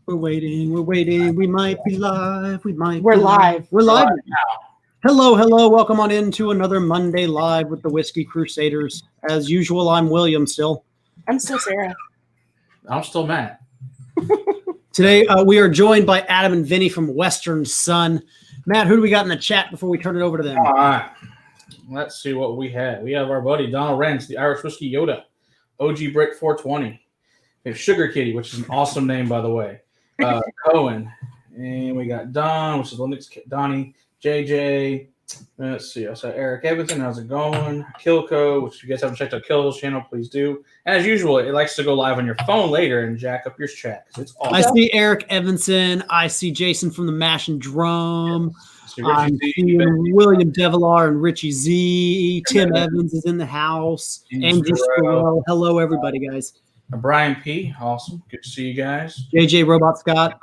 We're waiting. We might be live. We're live. We're live now. Hello. Welcome on into another Monday Live with the Whiskey Crusaders. As usual, I'm William still. I'm still Sarah. I'm still Matt. Today, we are joined by Adam and Vinny from Western Son. Matt, who do we got in the chat before we turn it over to them? All right. Let's see what we have. We have our buddy Donald Rance, the Irish Whiskey Yoda, OG Brick 420. We have Sugar Kitty, which is an awesome name, by the way. Cohen. And we got Don, which is Linux, Donnie, JJ. Let's see. I saw Eric Evanson. How's it going? Kilco, which if you guys haven't checked out Kilco's channel, please do. And as usual, it likes to go live on your phone later and jack up your chat. It's awesome. I see Eric Evanson. I see Jason from the Mash and Drum. I'm seeing William Devilar and Richie Z. Tim Evans is in the house. Andrew Squirrel. Hello, everybody, guys. Brian P. Awesome. Good to see you guys. JJ Robot Scott.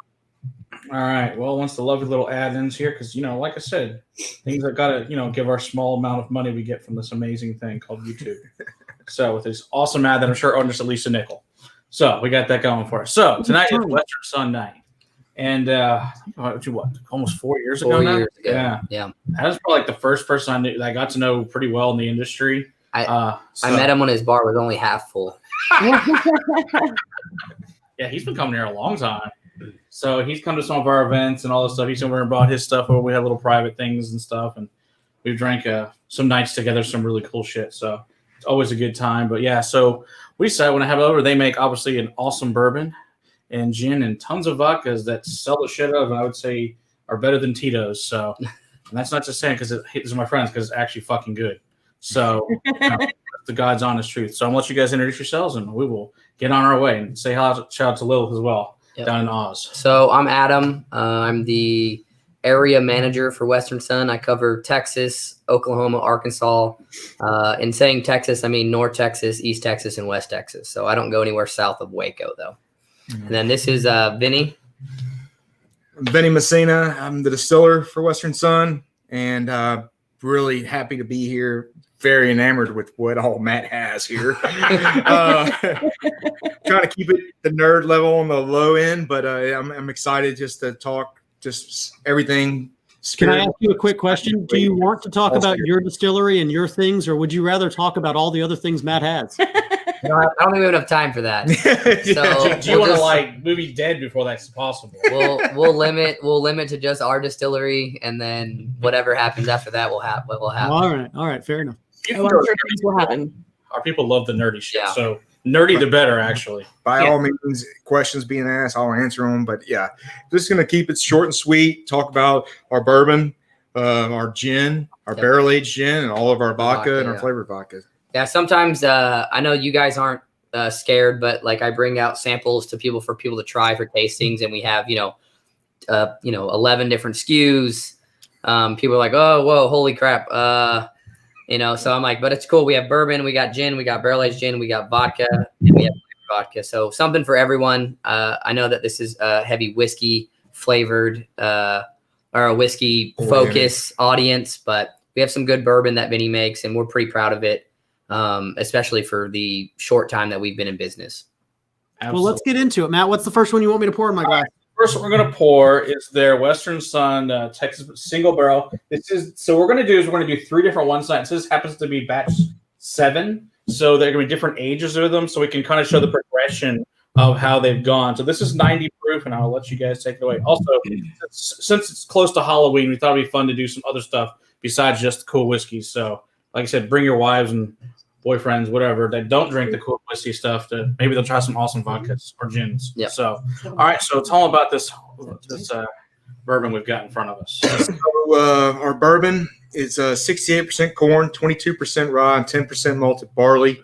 All right. Well, once the lovely little add-ins here, because, like I said, things that got to, give our small amount of money we get from this amazing thing called YouTube. So with this awesome ad that I'm sure earns at least a nickel. So we got that going for us. So tonight is Western Son night. And almost 4 years ago now? Yeah. That was probably like the first person I knew that I got to know pretty well in the industry. I met him when his bar was only half full. Yeah, he's been coming here a long time. So he's come to some of our events and all this stuff. He's over and brought his stuff over. We had little private things and stuff, and we drank some nights together, some really cool shit. So it's always a good time. But yeah, so we decided when I have it over, they make obviously an awesome bourbon and gin and tons of vodkas that sell the shit out of, and I would say are better than Tito's. So, and that's not just saying because these are my friends, because it's actually fucking good. So that's the God's honest truth. So I'm gonna let you guys introduce yourselves, and we will get on our way and say shout out to Lilith as well. Yep. Down in Oz. So I'm Adam. I'm the area manager for Western Son. I cover Texas, Oklahoma, Arkansas. In saying Texas, I mean North Texas, East Texas, and West Texas. So I don't go anywhere south of Waco, though. Mm-hmm. And then this is Vinny. I'm Vinny Messina. I'm the distiller for Western Son, and really happy to be here. Very enamored with what all Matt has here. Trying to keep it the nerd level on the low end, but I'm excited just to talk just everything. Can I ask you a quick question? Do you want to talk about your distillery and your things, or would you rather talk about all the other things Matt has? I don't think we have enough time for that. So do you want to movie dead before that's possible? We'll limit to just our distillery, and then whatever happens after that will happen. All right, fair enough. I'm sure things will happen. Our people love the nerdy shit, so nerdy the better, actually. By all means, questions being asked, I'll answer them. But yeah, just going to keep it short and sweet. Talk about our bourbon, our gin, our barrel-aged gin, and all of our vodka and our flavored vodka. Yeah, sometimes I know you guys aren't scared, but I bring out samples to people for people to try for tastings, and we have 11 different SKUs. People are like, oh, whoa, holy crap. So I'm like, but it's cool. We have bourbon, we got gin, we got barrel-aged gin, we got vodka, and we have vodka. So something for everyone. I know that this is a heavy whiskey flavored or a whiskey focus audience, but we have some good bourbon that Vinny makes, and we're pretty proud of it, especially for the short time that we've been in business. Well, let's get into it, Matt. What's the first one you want me to pour in my glass? First, what we're going to pour is their Western Son Texas single barrel. So we're going to do 3 different one sides. This happens to be batch 7, so they're going to be different ages of them, so we can kind of show the progression of how they've gone. So this is 90 proof, and I'll let you guys take it away. Also, since it's close to Halloween, we thought it'd be fun to do some other stuff besides just cool whiskeys. So, like I said, bring your wives and boyfriends, whatever, that don't drink the cool whiskey stuff, maybe they'll try some awesome vodkas or gins. Yeah. So, all right. So tell them about this bourbon we've got in front of us. So our bourbon is 68% corn, 22% rye, and 10% malted barley,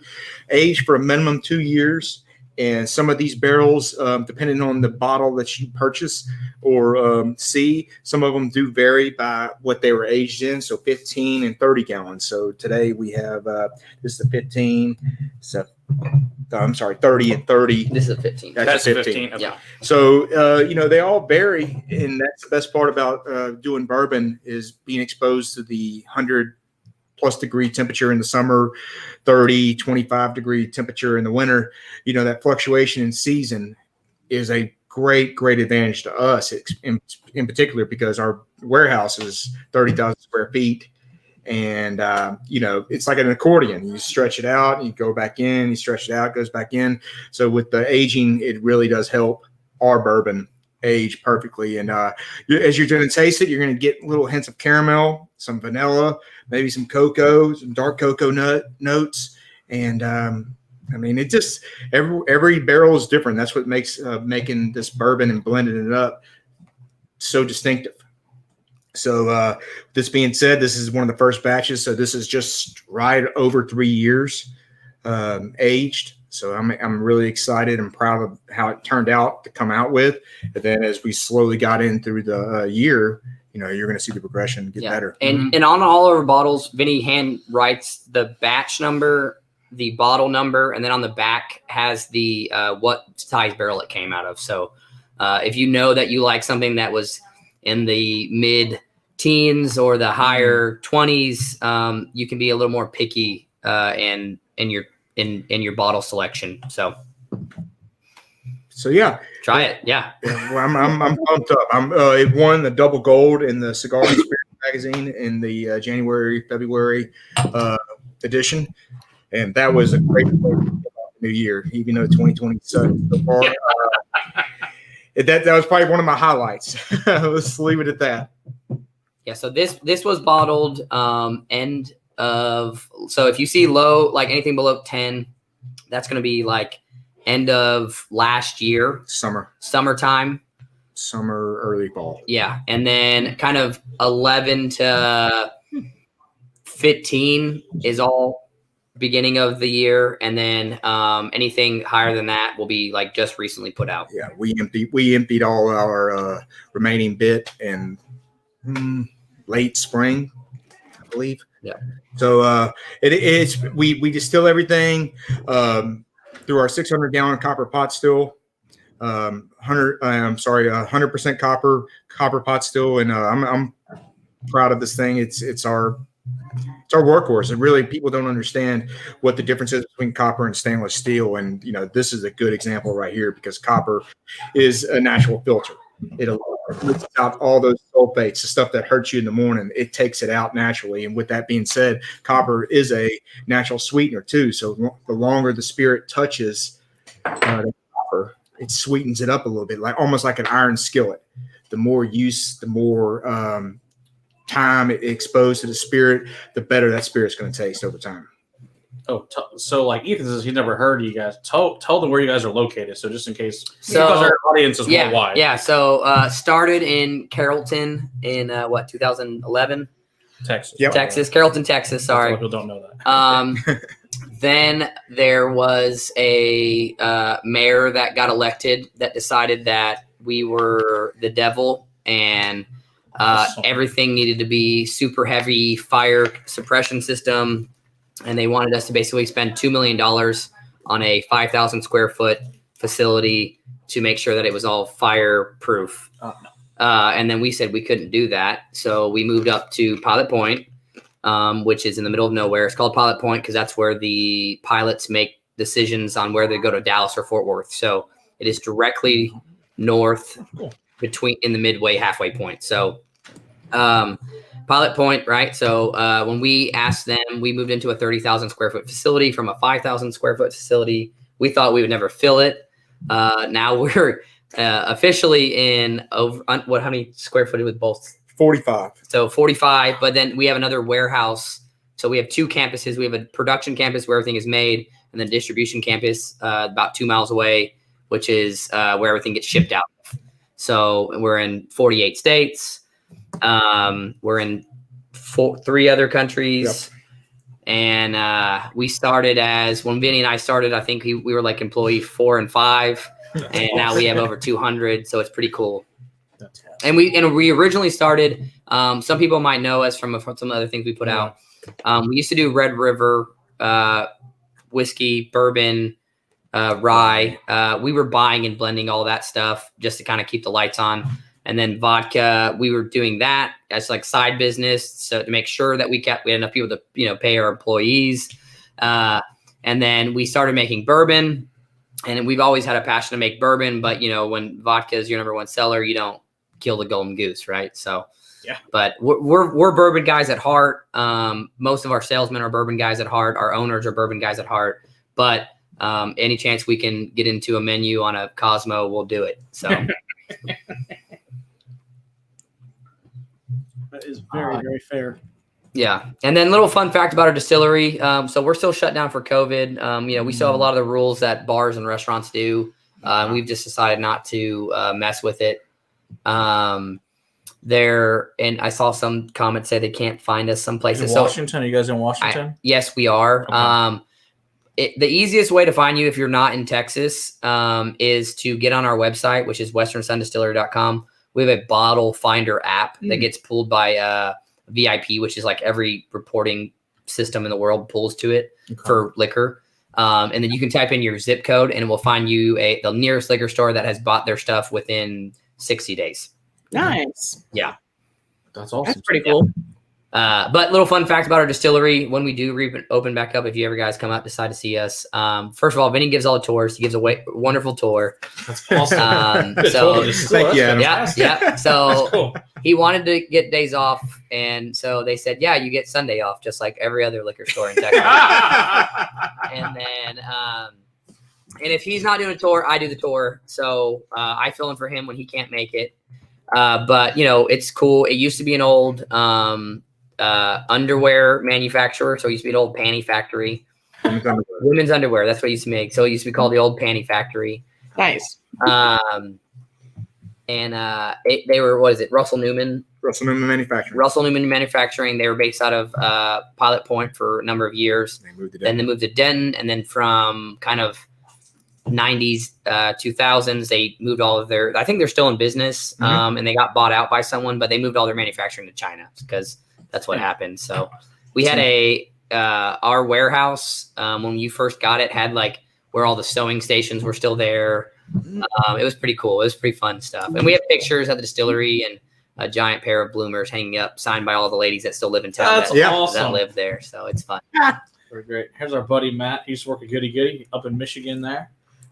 aged for a minimum 2 years. And some of these barrels, depending on the bottle that you purchase or see, some of them do vary by what they were aged in. So 15 and 30 gallons. So today we have this is a 15. So I'm sorry, 30 and 30. This is a 15. That's a 15. Okay. Yeah. So they all vary, and that's the best part about doing bourbon is being exposed to the 100+ degree temperature in the summer, 25 degree temperature in the winter. That fluctuation in season is a great advantage to us in particular, because our warehouse is 30,000 square feet. And, it's like an accordion. You stretch it out, you go back in, you stretch it out, goes back in. So with the aging, it really does help our bourbon age perfectly. And as you're going to taste it, you're going to get little hints of caramel, some vanilla, maybe some cocoa, some dark cocoa notes. And it just every barrel is different. That's what makes making this bourbon and blending it up so distinctive. So this being said, this is one of the first batches. So this is just right over 3 years aged. So I'm really excited and proud of how it turned out to come out with. And then as we slowly got in through the year, you're going to see the progression get better. And on all of our bottles, Vinny hand writes the batch number, the bottle number, and then on the back has the what size barrel it came out of. So if you know that you like something that was in the mid teens or the higher 20s, you can be a little more picky in your bottle selection. So yeah, try it. Yeah, well, I'm pumped up. It won the double gold in the Cigar and Spirit magazine in the February edition, and that was a great new year. Even though 2020 sucked so far, that was probably one of my highlights. Let's leave it at that. Yeah. So this was bottled end of. So if you see low, like anything below 10, that's going to be like end of last year, summertime, early fall. Yeah. And then kind of 11 to 15 is all beginning of the year. And then anything higher than that will be like just recently put out. Yeah. We emptied all our remaining bit in late spring, I believe. Yeah. So we distill everything through our 600 gallon copper pot still, 100% copper pot still, and I'm proud of this thing. It's our workhorse. And really, people don't understand what the difference is between copper and stainless steel. And this is a good example right here, because copper is a natural filter. It lifts out all those sulfates, the stuff that hurts you in the morning. It takes it out naturally. And with that being said, copper is a natural sweetener too. So the longer the spirit touches the copper, it sweetens it up a little bit, almost like an iron skillet. The more use, the more time it exposed to the spirit, the better that spirit's going to taste over time. Oh, so like Ethan says, he's never heard of you guys. Tell them where you guys are located. So just in case, because our audience is worldwide. Yeah. So started in Carrollton in 2011. Texas. Yep. Texas, Carrollton, Texas. Sorry. People don't know that. Then there was a mayor that got elected that decided that we were the devil and everything needed to be super heavy fire suppression system. And they wanted us to basically spend $2 million on a 5,000 square foot facility to make sure that it was all fireproof. Oh, no. And then we said we couldn't do that. So we moved up to Pilot Point, which is in the middle of nowhere. It's called Pilot Point because that's where the pilots make decisions on where they go to Dallas or Fort Worth. So it is directly north in the midway halfway point. So Pilot Point, right? So when we asked them, we moved into a 30,000 square foot facility from a 5,000 square foot facility. We thought we would never fill it. Now we're officially in over how many square foot with both? 45. So 45, but then we have another warehouse. So we have two campuses. We have a production campus where everything is made, and then distribution campus about 2 miles away, which is where everything gets shipped out. So we're in 48 states. We're in 3 other countries. Yep. And we started when Vinny and I started, I think we were like employee 4 and 5, and now we have over 200. So it's pretty cool. And we originally started, some people might know us from some other things we put out. We used to do Red River, whiskey, bourbon, rye. We were buying and blending all that stuff just to kind of keep the lights on. And then vodka, we were doing that as like side business, so to make sure that we had enough people to pay our employees. And then we started making bourbon, And we've always had a passion to make bourbon, but when vodka is your number one seller, you don't kill the golden goose, right? So, yeah. But we're bourbon guys at heart. Most of our salesmen are bourbon guys at heart. Our owners are bourbon guys at heart. But any chance we can get into a menu on a Cosmo, we'll do it. So that is very, very fair. Yeah. And then little fun fact about our distillery. So we're still shut down for COVID. We still have a lot of the rules that bars and restaurants do. We've just decided not to mess with it. And I saw some comments say they can't find us some places. In Washington? Are you guys in Washington? Yes, we are. Okay. The easiest way to find you if you're not in Texas is to get on our website, which is westernsondistillery.com. We have a bottle finder app that gets pulled by VIP, which is like every reporting system in the world pulls to it for liquor. And then you can type in your zip code and it will find you the nearest liquor store that has bought their stuff within 60 days. Nice. Yeah. That's awesome. That's pretty cool. But little fun fact about our distillery, when we do open back up, if you ever guys come out, decide to see us. First of all, Vinny gives all the tours. He gives a wonderful tour. That's awesome. Thank you, Adam. Yeah. So cool. he wanted to get days off. And so they said, yeah, you get Sunday off, just like every other liquor store in Texas. And then, and if he's not doing a tour, I do the tour. So I fill in for him when he can't make it. But it's cool. It used to be an old underwear manufacturer. So it used to be an old panty factory. Women's underwear. That's what it used to make. So it used to be called the old panty factory. Nice. They were, what is it? Russell Newman Manufacturing. They were based out of Pilot Point for a number of years. Then they moved to Denton, and then from kind of 90s, 2000s, they moved all of their. I think they're still in business, and they got bought out by someone, but they moved all their manufacturing to China because that's what happened. So we had our warehouse when you first got it had like where all the sewing stations were still there. It was pretty cool. It was pretty fun stuff. And we have pictures at the distillery and a giant pair of bloomers hanging up, signed by all the ladies that still live in town that live there. So it's fun. Very great. Here's our buddy Matt. He used to work at Goody Goody up in Michigan there.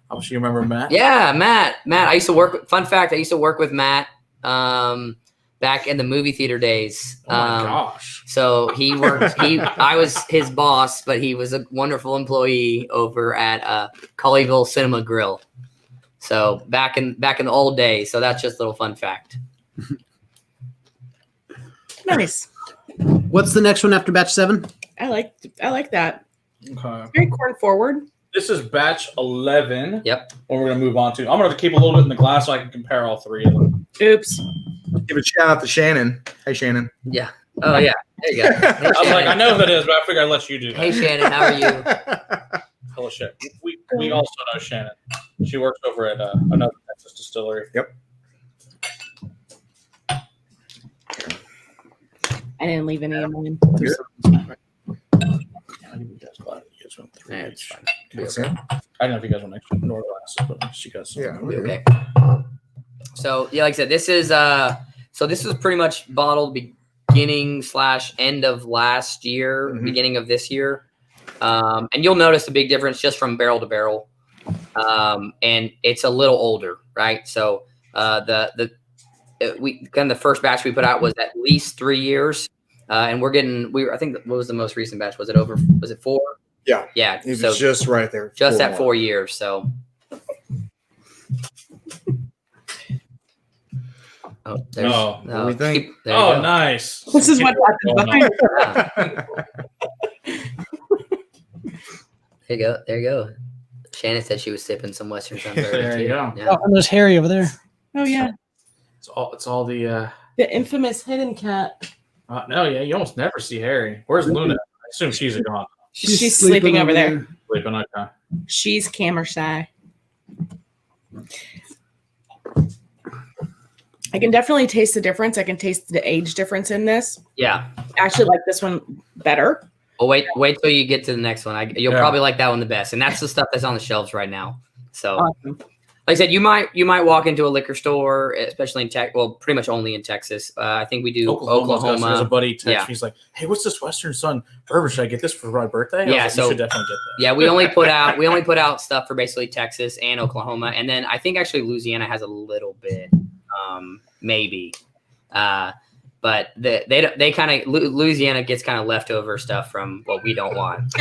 I'm sure you remember Matt. Yeah, Matt. I used to work. Fun fact: I used to work with Matt back in the movie theater days. Oh my gosh! So he worked. I was his boss, but he was a wonderful employee over at Colleyville Cinema Grill. So back in the old days. So that's just a little fun fact. Nice. What's the next one after batch 7? I like that. Okay. Very corn forward. This is batch 11. Yep. What we're going to move on to. I'm going to keep a little bit in the glass so I can compare all three of them. Oops. Give a shout out to Shannon. Hey, Shannon. Yeah. Oh, yeah. There you go. Hey, I was like, I know who that is, but I figured I'd let you do that. Hey, Shannon. How are you? Hello, shit. We also know Shannon. She works over at another Texas distillery. Yep. I didn't leave any of mine. I think you guys glad you guys went through. Yeah, it's fine. I don't know if you guys want extra nor glasses, but you guys. Yeah. Okay. So yeah, like I said, this is pretty much bottled beginning / end of last year, beginning of this year. And you'll notice a big difference just from barrel to barrel. And it's a little older, right? So the first batch we put out was at least 3 years. And I think what was the most recent batch? Was it 4? Yeah. Yeah. It was just right there. Just at 4 years. So. Oh, what do we think? Nice. This is what happened. There you go. Shannon said she was sipping some Western Son Bourbon. There you go. Yeah. Oh, and there's Harry over there. Oh yeah. It's all the. The infamous hidden cat. No, yeah, you almost never see Harry. Where's Luna? I assume she's gone. She's sleeping over there. Sleeping, okay. She's camera shy. I can definitely taste the difference. I can taste the age difference in this. Yeah. I actually like this one better. Well, wait till you get to the next one. You'll probably like that one the best. And that's the stuff that's on the shelves right now. So, Awesome. I said, you might walk into a liquor store, especially in Texas. Well, pretty much only in Texas. I think we do Oklahoma. There's a buddy text me. He's like, "Hey, what's this Western Son Bourbon? Should I get this for my birthday?" Yeah, so you should definitely get that. Yeah, we only put out stuff for basically Texas and Oklahoma, and then I think actually Louisiana has a little bit, maybe. But they kind of Louisiana gets kind of leftover stuff from what we don't want.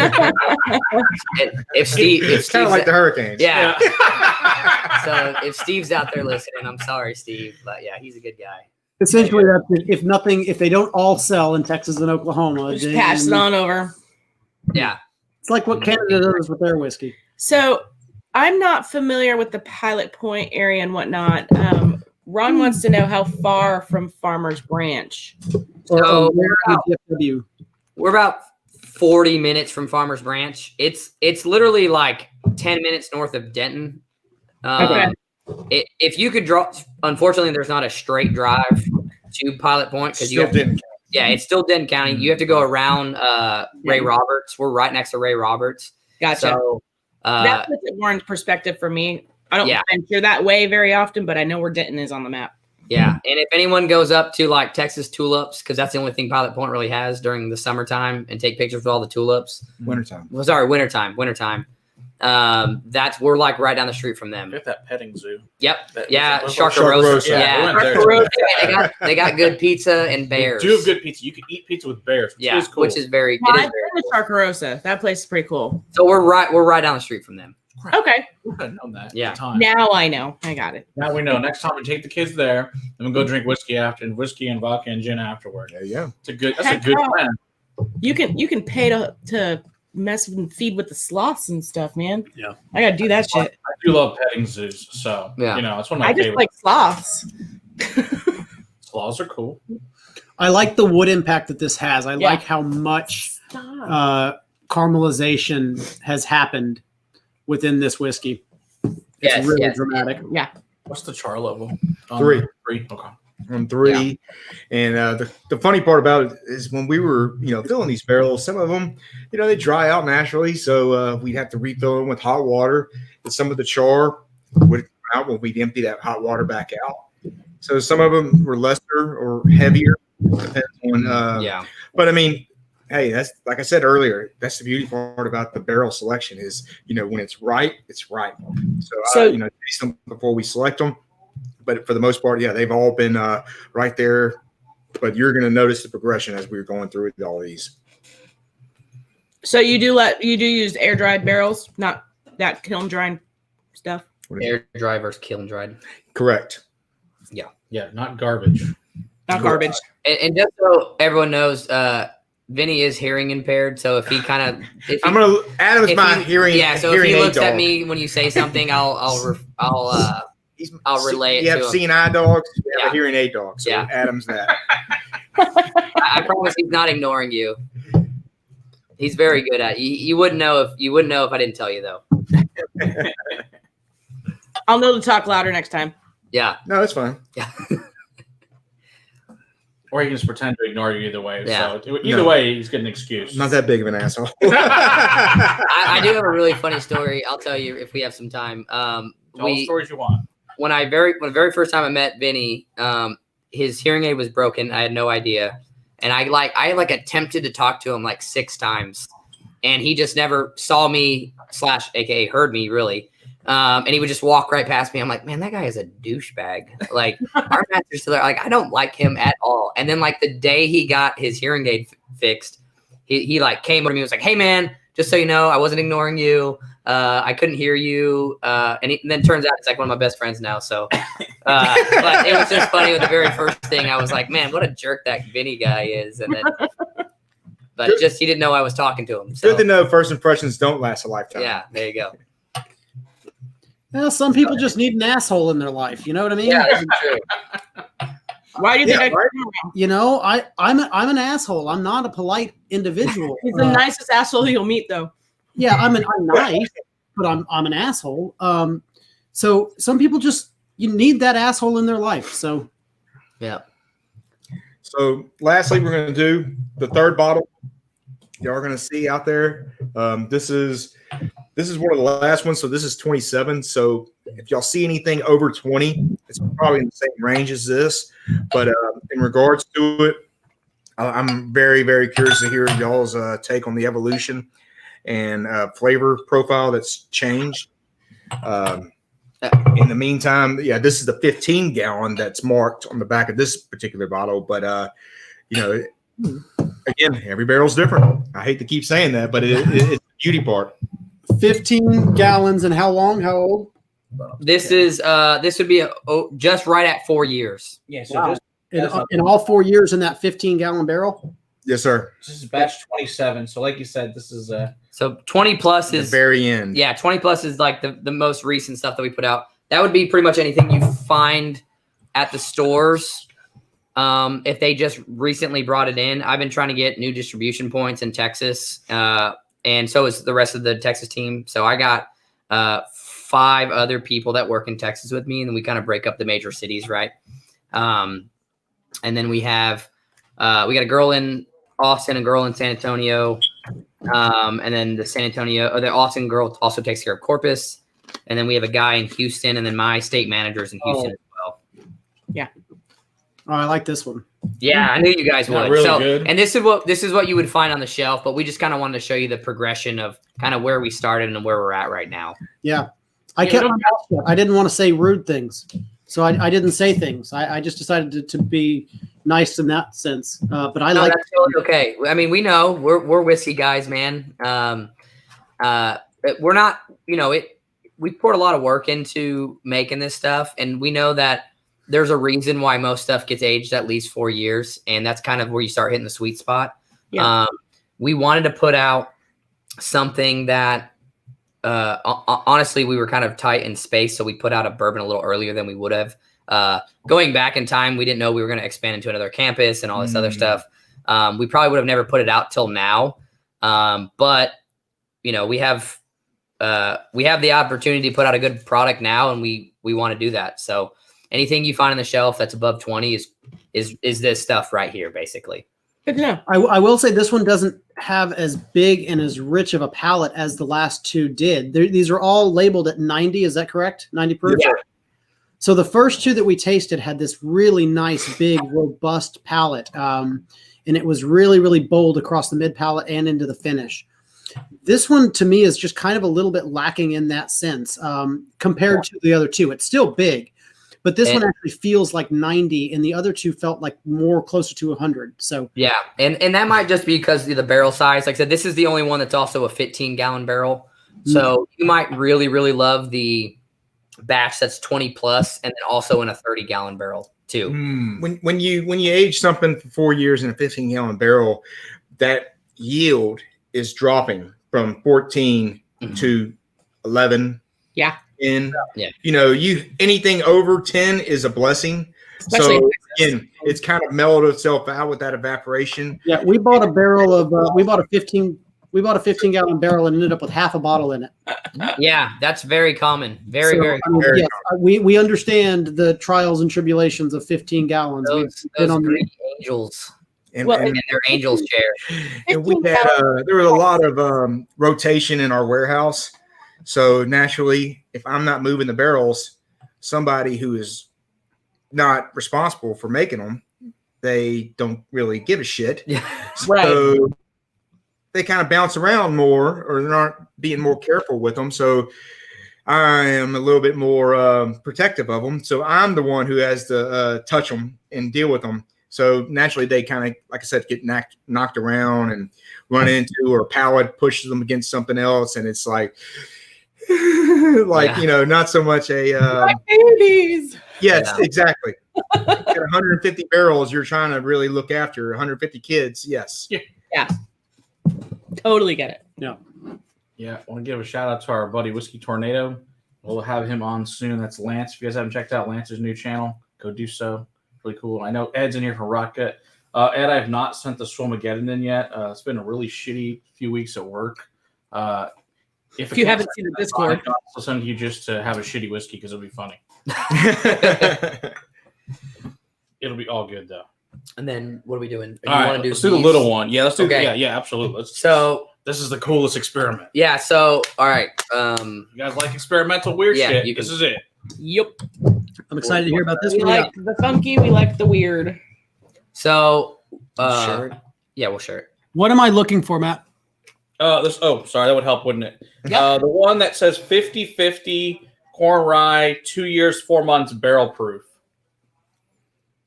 if it's kind of like the hurricanes. Yeah. So if Steve's out there listening, I'm sorry, Steve, but yeah, he's a good guy. Essentially, if they don't all sell in Texas and Oklahoma, just pass it on over. Yeah, it's like what Canada does with their whiskey. So I'm not familiar with the Pilot Point area and whatnot. Ron wants to know how far from Farmers Branch. So we're about 40 minutes from Farmers Branch. It's literally like 10 minutes north of Denton. Okay. If you could draw, unfortunately, there's not a straight drive to Pilot Point because it's still Denton County. You have to go around Ray Roberts. We're right next to Ray Roberts. Gotcha. So that puts it more in perspective for me. I don't venture that way very often, but I know where Denton is on the map. Yeah, and if anyone goes up to like Texas tulips, because that's the only thing Pilot Point really has during the summertime, and take pictures with all the tulips. Wintertime. Well, sorry, wintertime. We're like right down the street from them. Get that petting zoo. Yep. Sharkarosa. Yeah. They got good pizza and bears. They do have good pizza. You can eat pizza with bears. Which is cool. Which is very. I've been to Sharkarosa. That place is pretty cool. So we're right down the street from them. Okay. I didn't know that. Yeah. Now I know. I got it. Now we know. Next time we take the kids there, and we go drink whiskey and vodka and gin afterward. There you go. That's a good plan. You can pay to mess and feed with the sloths and stuff, man. Yeah. I gotta do that shit. I do love petting zoos, so it's one of my favorites. I just like sloths. Sloths are cool. I like the wood impact that this has. I like how much caramelization has happened within this whiskey. It's really dramatic. Yeah. What's the char level? 3. 3. Okay. On 3. Yeah. And the funny part about it is when we were, filling these barrels, some of them, they dry out naturally. So we'd have to refill them with hot water. And some of the char would come out when we'd empty that hot water back out. So some of them were lesser or heavier. Depends on, But I mean, hey, that's like I said earlier. That's the beauty part about the barrel selection is, when it's right, it's right. So taste them before we select them. But for the most part, they've all been right there. But you're going to notice the progression as we're going through all these. So you do use air dried barrels, not that kiln dried stuff. Air dry versus kiln dried. Correct. Yeah, not garbage. Not garbage. And just so everyone knows, Vinny is hearing impaired, so if he kind of, Adam's my hearing. Yeah, so if he looks at me when you say something, I'll relay it to him. You have seeing eye dogs, you have a hearing aid dog. So Adam's that. I promise he's not ignoring you. He's very good at it. You wouldn't know if I didn't tell you though. I'll know to talk louder next time. Yeah. No, that's fine. Yeah. Or he can just pretend to ignore you either way. Yeah. So either way, he's getting an excuse. Not that big of an asshole. I do have a really funny story. I'll tell you if we have some time. All the stories you want. When the very first time I met Vinny, his hearing aid was broken. I had no idea. And I attempted to talk to him like 6 times. And he just never saw me / aka heard me really. And he would just walk right past me. I'm like, man, that guy is a douchebag. Like our master's still there. Like, I don't like him at all. And then like the day he got his hearing aid fixed, he like came over to me and was like, hey man, just so you know, I wasn't ignoring you. I couldn't hear you. And then turns out it's like one of my best friends now. So, but it was just funny with the very first thing. I was like, man, what a jerk that Vinny guy is. And then, but just, he didn't know I was talking to him. So. Good to know first impressions don't last a lifetime. Yeah, there you go. Well, some people just need an asshole in their life. You know what I mean? Yeah, that's true. Why do you think I'm an asshole. I'm not a polite individual. He's the nicest asshole you'll meet, though. Yeah, I'm nice, but I'm an asshole. So some people you need that asshole in their life. So yeah. So lastly, we're going to do the third bottle. Y'all are going to see out there. This is This is one of the last ones, so this is 27. So if y'all see anything over 20, it's probably in the same range as this. But in regards to it, I'm very, very curious to hear y'all's take on the evolution and flavor profile that's changed. In the meantime, yeah, this is the 15-gallon that's marked on the back of this particular bottle. But, again, every barrel's different. I hate to keep saying that, but it's the beauty part. 15 gallons and how long? How old? This is this would be just right at 4 years. Yeah, so Wow. just In all 4 years in that 15-gallon barrel? Yes, sir. this is batch 27. So like you said, this is So 20 plus The is very end. yeah, 20 plus is like the most recent stuff that we put out. That would be pretty much anything you find at the stores. If they just recently brought it in, I've been trying to get new distribution points in Texas, and so is the rest of the Texas team. So I got 5 other people that work in Texas with me, and then we kind of break up the major cities, right? And then we have we got a girl in Austin, a girl in San Antonio, and then the Austin girl also takes care of Corpus, and then we have a guy in Houston, and then my state manager's in Houston as well. Oh, I like this one. Yeah, I knew you guys Not would. really So, good. and this is what you would find on the shelf, but we just kind of wanted to show you the progression of kind of where we started and where we're at right now. Yeah. I kept my mouth shut. I didn't want to say rude things. So I didn't say things. I just decided to be nice in that sense. But I like that's totally okay. I mean, we know we're whiskey guys, man. We're not, we poured a lot of work into making this stuff, and we know that there's a reason why most stuff gets aged at least 4 years, and that's kind of where you start hitting the sweet spot. Yeah. We wanted to put out something that honestly, we were kind of tight in space, so we put out a bourbon a little earlier than we would have. Going back in time, we didn't know we were going to expand into another campus and all this other stuff. We probably would have never put it out till now. But we have the opportunity to put out a good product now, and we want to do that. So anything you find on the shelf that's above 20 is this stuff right here, basically. Good to know. I will say this one doesn't have as big and as rich of a palate as the last two did. These are all labeled at 90. Is that correct? 90 proof? Yeah. So the first two that we tasted had this really nice, big, robust palate. And it was really, really bold across the mid palate and into the finish. This one to me is just kind of a little bit lacking in that sense compared to the other two. It's still big. But this one actually feels like 90, and the other two felt like more closer to 100. So yeah, and that might just be because of the barrel size. Like I said, this is the only one that's also a 15-gallon barrel. So you might really, really love the batch that's 20 plus, and then also in a 30-gallon barrel too. When you age something for 4 years in a 15-gallon barrel, that yield is dropping from 14 to 11. Yeah. And anything over 10 is a blessing. Especially so again, it's kind of mellowed itself out with that evaporation. yeah, we bought a barrel of we bought a 15-gallon barrel and ended up with half a bottle in it. Yeah, that's very common. Very Very yes, we understand the trials and tribulations of 15 gallons. Those green angels And, Well, and, in their angel's chair. and we had there was a lot of rotation in our warehouse. So naturally, if I'm not moving the barrels, somebody who is not responsible for making them, they don't really give a shit. Yeah. So they kind of bounce around more, or they're not being more careful with them. So I am a little bit more protective of them. So I'm the one who has to touch them and deal with them. So naturally, they kind of, like I said, get knocked around and run into, or a pallet pushes them against something else, and it's like, not so much a babies. yes, Yeah. exactly. At 150 barrels, you're trying to really look after 150 kids. Yes. Yeah. Totally get it. Yeah, I want to give a shout out to our buddy Whiskey Tornado. We'll have him on soon. That's Lance. If you guys haven't checked out Lance's new channel, go do so. Really cool. I know Ed's in here from Rocket. Ed, I have not sent the Swomageddon in yet. It's been a really shitty few weeks at work. If you haven't seen the Discord, I'll send you just to have a shitty whiskey because it'll be funny. It'll be all good though. And then what are we doing? All right, let's do the little one. Yeah, let's do. Okay. Yeah, absolutely. So This is the coolest experiment. Yeah. So, all right. You guys like experimental weird Yeah, shit? you can- This is it. Yep. I'm excited to hear about this We one. like the funky. We like the weird. So, Share it. yeah, we'll share it. What am I looking for, Matt? Sorry, that would help, wouldn't it? Yeah. The one that says 50-50 corn rye, 2 years, 4 months, barrel proof.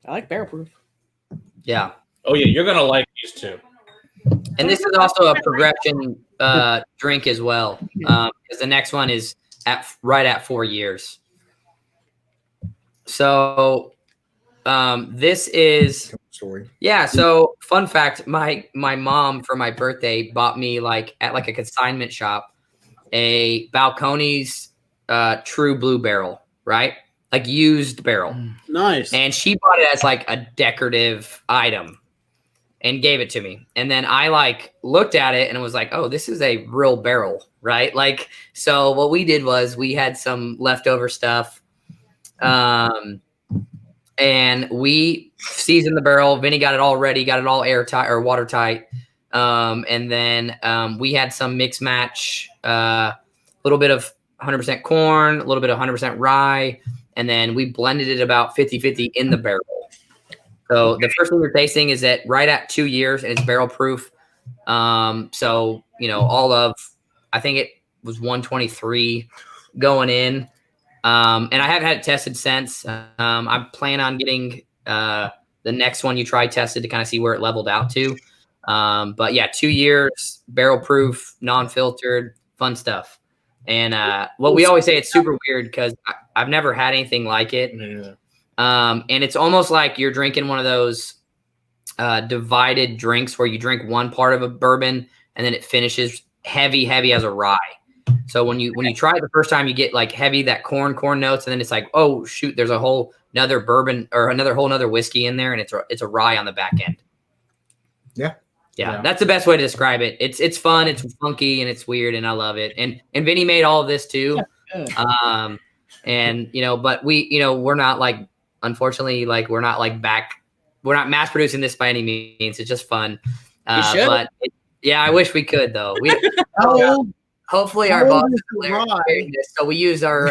I like barrel proof. Yeah. Oh yeah, you're gonna like these two. And this is also a progression drink as well, because the next one is right at 4 years. So this is Sorry. yeah. So fun fact: my mom for my birthday bought me like at like a consignment shop a Balcones True Blue barrel, right? Like used barrel, Nice. and she bought it as like a decorative item. And gave it to me. And then I like looked at it and was like, oh, this is a real barrel, right? Like, so what we did was we had some leftover stuff. And we seasoned the barrel. Vinny got it all ready, got it all airtight or watertight. And then we had some mix match, a little bit of 100% corn, a little bit of 100% rye. And then we blended it about 50-50 in the barrel. So the first thing we're tasting is that right at 2 years and it's barrel proof. So, all of, I think it was 123 going in. And I haven't had it tested since. I plan on getting the next one you try tested to kind of see where it leveled out to. But yeah, 2 years, barrel proof, non-filtered, fun stuff. And what we always say, it's super weird because I've never had anything like it. Yeah. And it's almost like you're drinking one of those divided drinks where you drink one part of a bourbon and then it finishes heavy as a rye. So when you try it the first time, you get like heavy, that corn notes. And then it's like, oh shoot, there's a whole another bourbon or whole nother whiskey in there. And it's a rye on the back end. Yeah. That's the best way to describe it. It's fun. It's funky and it's weird. And I love it. And Vinny made all of this too. And but we're not like, unfortunately, like we're not mass producing this by any means. It's just fun. But I wish we could though. Hopefully our boss is hearing this. So we use our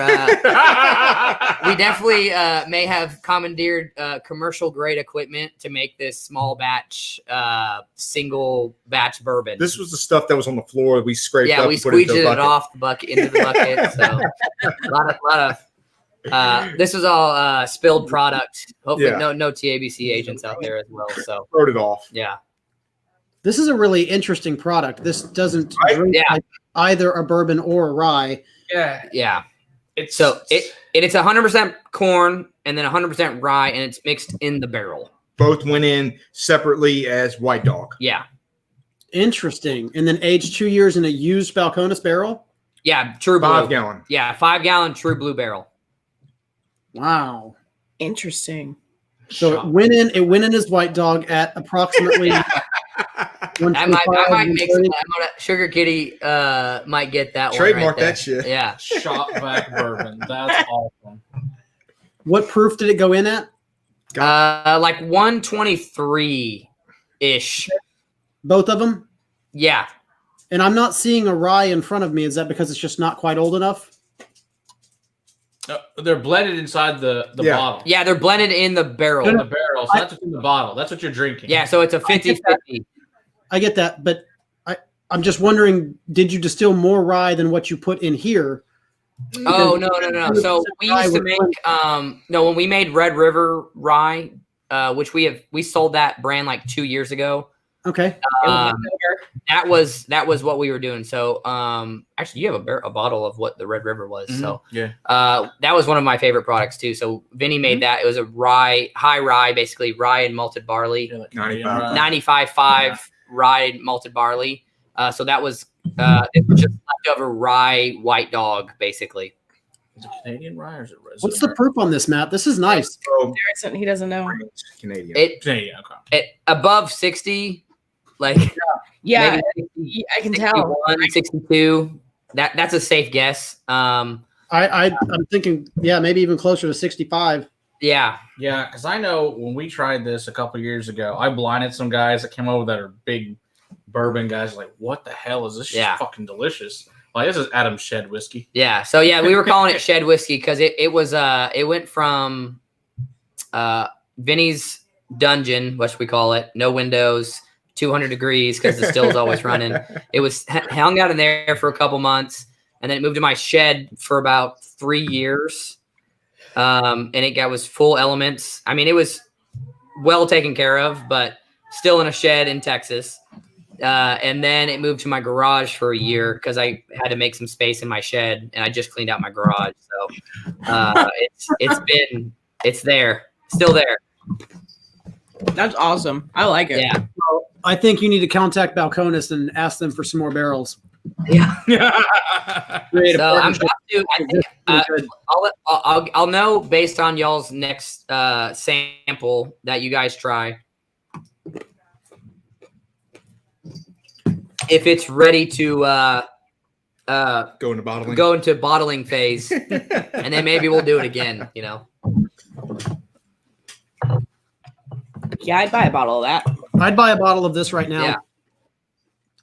we definitely may have commandeered commercial grade equipment to make this small batch single batch bourbon. This was the stuff that was on the floor. We scraped up. Yeah, we squeezed it off the bucket into the bucket. So a lot of this was all spilled product. Hopefully, no TABC agents out there as well. So wrote it off. Yeah, This is a really interesting product. This doesn't drink like either a bourbon or a rye. Yeah. It's 100% corn and then 100% rye, and it's mixed in the barrel. Both went in separately as White Dog. Yeah. Interesting. And then aged 2 years in a used Balcones barrel? Yeah, true blue. 5 gallon. Yeah, 5 gallon true blue barrel. Wow. Interesting. So it went in as White Dog at approximately I might make some. Sugar Kitty might get that Trademark one. Right that shit. Yeah. Shot back bourbon. That's awesome. What proof did it go in at? Like 123 ish. Both of them? Yeah. And I'm not seeing a rye in front of me. Is that because it's just not quite old enough? They're blended inside the bottle. Yeah, they're blended in the barrel. In the barrel. So that's what's in the bottle. That's what you're drinking. Yeah, so it's a 50-50. I get that, but I'm just wondering, did you distill more rye than what you put in here? Oh, no. So we used to make when we made Red River rye, which we sold that brand like 2 years ago. Okay. That was what we were doing. So actually you have a bottle of what the Red River was. Mm-hmm. So that was one of my favorite products too. So Vinny made that. It was a high rye, basically rye and malted barley. Like 95.5 rye and malted barley. So that was it was just leftover rye White Dog, basically. Is it Canadian rye or is it resin? What's the proof on this, Matt? This is nice. He doesn't know. Canadian. Canadian. Okay. It above 60, like Yeah, 60, I can tell. 62. That's a safe guess. I'm thinking, maybe even closer to 65. Yeah, because I know when we tried this a couple years ago, I blinded some guys that came over that are big bourbon guys are like, what the hell is this? Yeah. Fucking delicious. Like, this is Adam's shed whiskey. Yeah. So yeah, we were calling it shed whiskey because it went from Vinny's dungeon, what we call it, no windows, 200 degrees because the still's always running. It was hung out in there for a couple months, and then it moved to my shed for about 3 years. And it was full elements. I mean, it was well taken care of, but still in a shed in Texas. And then it moved to my garage for a year because I had to make some space in my shed, and I just cleaned out my garage. So it's there, still there. That's awesome. I like it. Yeah. Well, I think you need to contact Balcones and ask them for some more barrels. Yeah. Create a So I'm partnership. about to. I'll know based on y'all's next sample that you guys try if it's ready to Go into bottling. go into bottling phase, and then maybe we'll do it again. You know. Yeah, I'd buy a bottle of that. I'd buy a bottle of this right now. Yeah.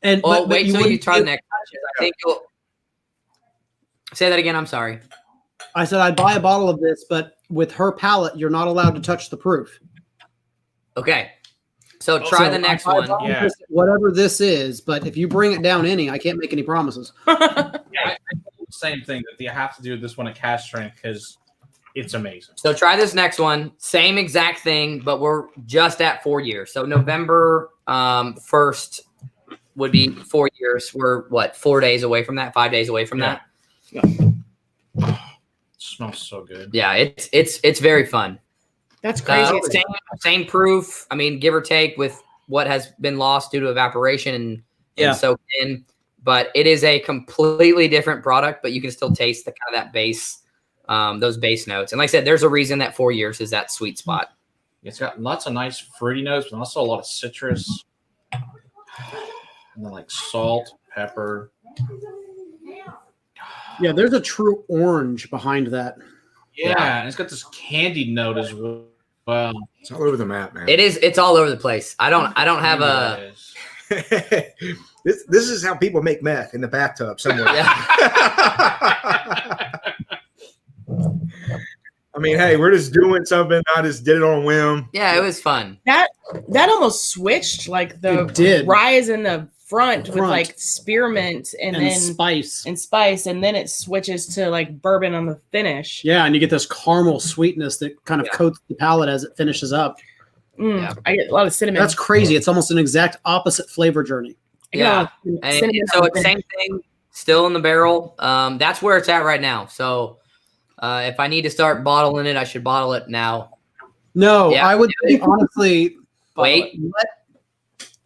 And Oh, but wait till you wouldn't try the do- next batches. I think you'll say that again. I'm sorry. I said I'd buy a bottle of this, but with her palate, you're not allowed to touch the proof. Okay. So try So the next I one. buy Yeah. this- whatever this is, but if you bring it down any, I can't make any promises. Same thing that you have to do this one at cask strength because it's amazing. So try this next one. Same exact thing, but we're just at 4 years. So November 1st would be 4 years. We're what, 4 days away from that? 5 days away from Yeah. that? It smells so good. Yeah, it's very fun. That's crazy. Same proof. I mean, give or take with what has been lost due to evaporation and Yeah. soaked in. But it is a completely different product, but you can still taste the kind of that base, those base notes. And like I said, there's a reason that 4 years is that sweet spot. It's got lots of nice fruity notes, but also a lot of citrus. And then like salt, pepper. Yeah, there's a true orange behind that. Yeah, and it's got this candied note as well. It's all over the map, man. It's all over the place. I don't have Yeah, a it is. this is how people make meth in the bathtub somewhere. I mean, hey, we're just doing something. I just did it on a whim. Yeah, it was fun. That almost switched like the It did. rye is in the front with Front. like spearmint and And then spice. and spice, and then it switches to like bourbon on the finish. Yeah, and you get this caramel sweetness that kind of Yeah. coats the palate as it finishes up. Yeah. I get a lot of cinnamon. That's crazy. It's almost an exact opposite flavor journey. I get a lot of And cinnamon so on the it's same thing, still in the barrel. That's where it's at right now. So if I need to start bottling it, I should bottle it now. No, Yeah. I would say honestly. Wait. What?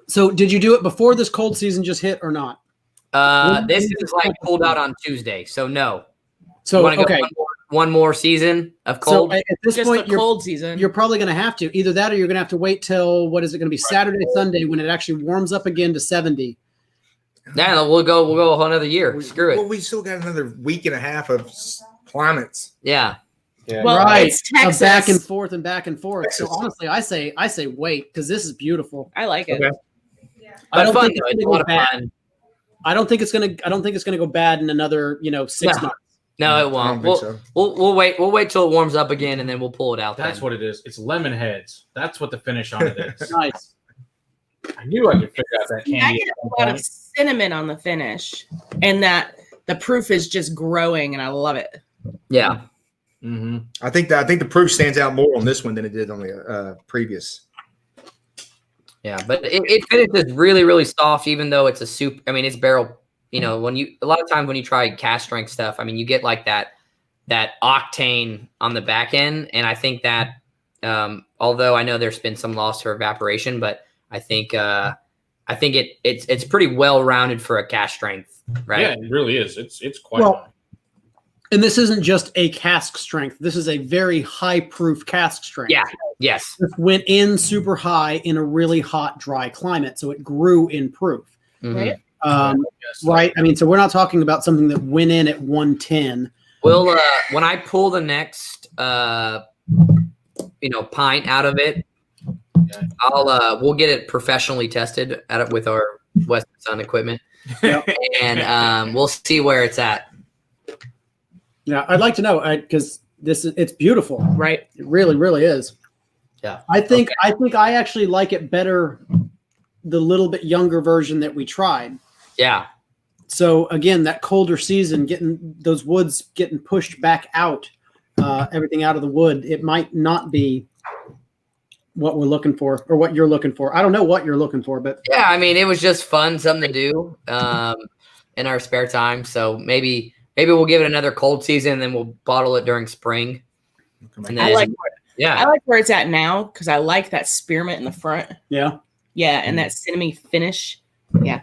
So did you do it before this cold season just hit or not? This is like pulled out on Tuesday, so no. So Want to okay. go one more season of So cold? at this just point, the cold season. you're probably going to have to either that or you're going to have to wait till what is it going to be Saturday, Sunday when it actually warms up again to 70. Yeah, we'll go a whole another year. Screw Well, it. we still got another week and a half of climates. Yeah. Yeah. Well, Right. it's Texas. Back and forth and back and forth. So Texas. honestly, I say wait because this is beautiful. I like it. Okay. I But don't fun think though. it's It's a gonna lot go of bad. fun. I don't think it's gonna go bad in another 6 No. months. No, it I won't. don't think so. We'll wait. We'll wait till it warms up again, and then we'll pull it out. That's then. what it is. It's lemon heads. That's what the finish on it is. Nice. I knew I could figure out that I candy. get at a some lot of point. cinnamon on the finish, and that the proof is just growing, and I love it. Yeah. Mhm. I think the proof stands out more on this one than it did on the previous. Yeah, but it finishes really, really soft, even though it's a soup. I mean, it's barrel. You know, a lot of times when you try cask strength stuff, I mean, you get like that octane on the back end, and I think that although I know there's been some loss for evaporation, but I think it's pretty well rounded for a cask strength, right? Yeah, it really is. It's quite. Well, and this isn't just a cask strength. This is a very high proof cask strength. Yeah. Yes. This went in super high in a really hot, dry climate, so it grew in proof. Mhm. Right. Yes. Right. I mean, so we're not talking about something that went in at 110. Well, when I pull the next, pint out of it, we'll get it professionally tested with our Western Son equipment, Yep. and we'll see where it's at. Yeah, I'd like to know because it's beautiful. Right. It really, really is. Yeah. I think I actually like it better, the little bit younger version that we tried. Yeah. So again, that colder season, getting those woods getting pushed back out, everything out of the wood, it might not be what we're looking for or what you're looking for. I don't know what you're looking for, but Yeah, I mean, it was just fun, something to do in our spare time. So maybe we'll give it another cold season, and then we'll bottle it during spring. And then, I like yeah, where it's at now because I like that spearmint in the front. yeah. Yeah, and that cinnamon finish. Yeah.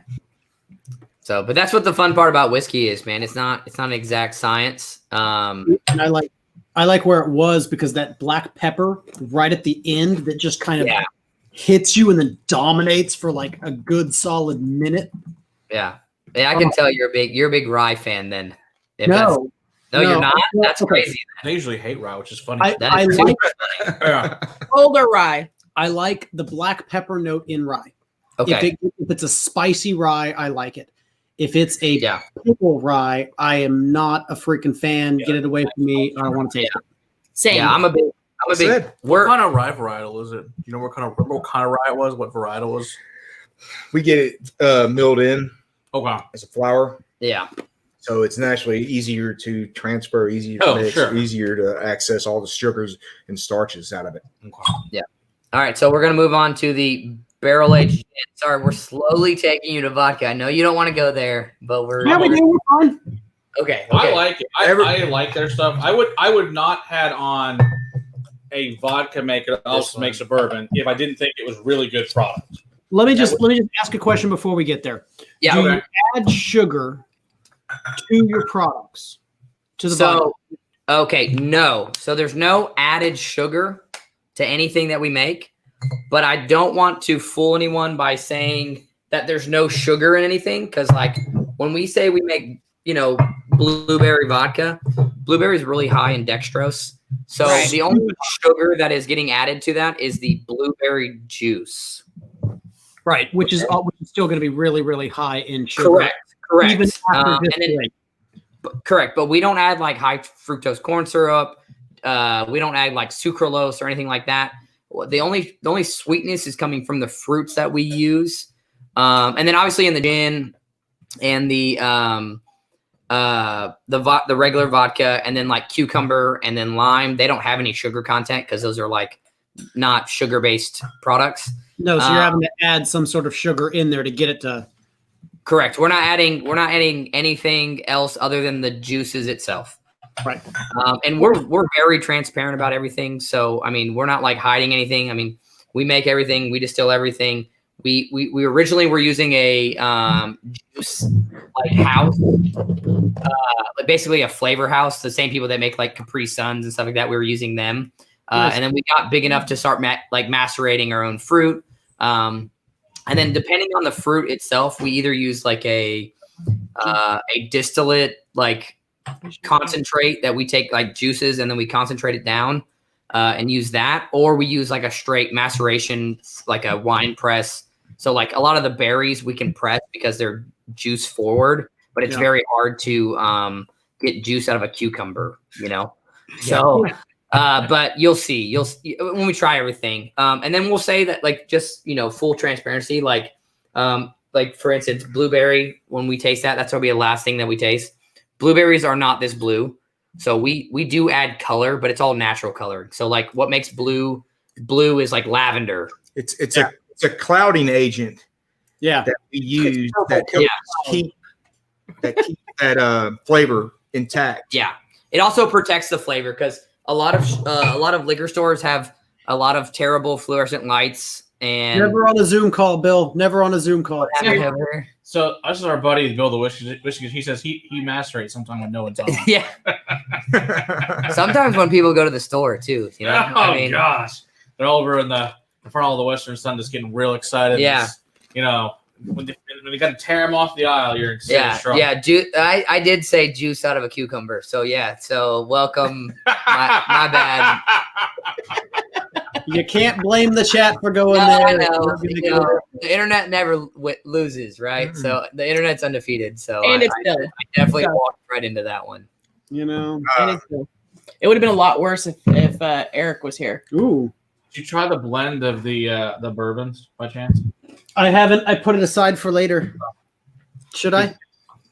So, but that's what the fun part about whiskey is, man. It's not an exact science. And I like where it was because that black pepper right at the end that just kind of hits you and then dominates for like a good solid minute. Yeah, I can tell you're a big rye fan. Then, No, you're not. That's okay. crazy. They usually hate rye, which is funny. That I is like Yeah. Older rye. I like the black pepper note in rye. Okay. If it's a spicy rye, I like it. If it's a Yeah. pickle rye, I am not a freaking fan. Get it away from me. I don't want to taste it. Same. Yeah, I'm a big. Said. What kind of rye varietal is it? You know what kind of rye it was? What varietal was? We get it milled in Okay. as a flour, Yeah. so it's naturally easier to transfer, easier to mix, easier to access all the sugars and starches out of it. Okay. All right, so we're gonna move on to the barrel aged. Sorry, we're slowly taking you to vodka. I know you don't want to go there, but we're We're fine. okay. I like it. I like their stuff. I would not had on a vodka maker that also makes a bourbon if I didn't think it was really good product. Let me just ask a question before we get there. Yeah. Do Okay. you add sugar to your products? To the vodka? Okay, no. So there's no added sugar to anything that we make, but I don't want to fool anyone by saying that there's no sugar in anything, because like when we say we make, blueberry vodka, blueberry is really high in dextrose. So Right. the only sugar that is getting added to that is the blueberry juice. Right, which is still going to be really, really high in sugar. Correct. Even after And then- distilling. Correct, but we don't add like high fructose corn syrup. We don't add like sucralose or anything like that. The only sweetness is coming from the fruits that we use, and then obviously in the gin and the regular vodka, and then like cucumber and then lime. They don't have any sugar content because those are like not sugar based products. No, so you're having to add some sort of sugar in there to get it to. Correct. We're not adding anything else other than the juices itself. Right. And we're very transparent about everything. So I mean, we're not like hiding anything. I mean, we make everything, we distill everything. We originally were using a juice like house, like basically a flavor house. The same people that make like Capri Suns and stuff like that. We were using them, and then we got big enough to start macerating our own fruit. And then depending on the fruit itself, we either use like a distillate like concentrate that we take like juices and then we concentrate it down and use that, or we use like a straight maceration, like a wine press. So like a lot of the berries we can press because they're juice forward, but it's very hard to get juice out of a cucumber, So, but you'll see when we try everything. And then we'll say that like just full transparency, like for instance, blueberry. When we taste that's gonna be the last thing that we taste. Blueberries are not this blue, so we do add color, but it's all natural color. So like what makes blue is like lavender. It's a clouding agent. Yeah. That we use that helps keep that flavor intact. Yeah. It also protects the flavor because a lot of liquor stores have a lot of terrible fluorescent lights. And Never on a Zoom call, Bill. Never on a Zoom call. So this is our buddy Bill the Whiskey. He says he macerates sometime when no one's on. Yeah. Sometimes when people go to the store too, Oh gosh, they're all over in front of the Western Son, just getting real excited. Yeah. Just, when they got to tear them off the aisle, you're in serious trouble. Yeah. I did say juice out of a cucumber. So yeah. So welcome. my bad. You can't blame the chat for going No, there. I know. We're gonna You go know, the internet never loses, right? Mm-mm. So the internet's undefeated. So And it's I Philly. definitely So- walked right into that one. You know. And it's Philly. It would have been a lot worse if Eric was here. Ooh. Did you try the blend of the bourbons by chance? I haven't. I put it aside for later. Should I?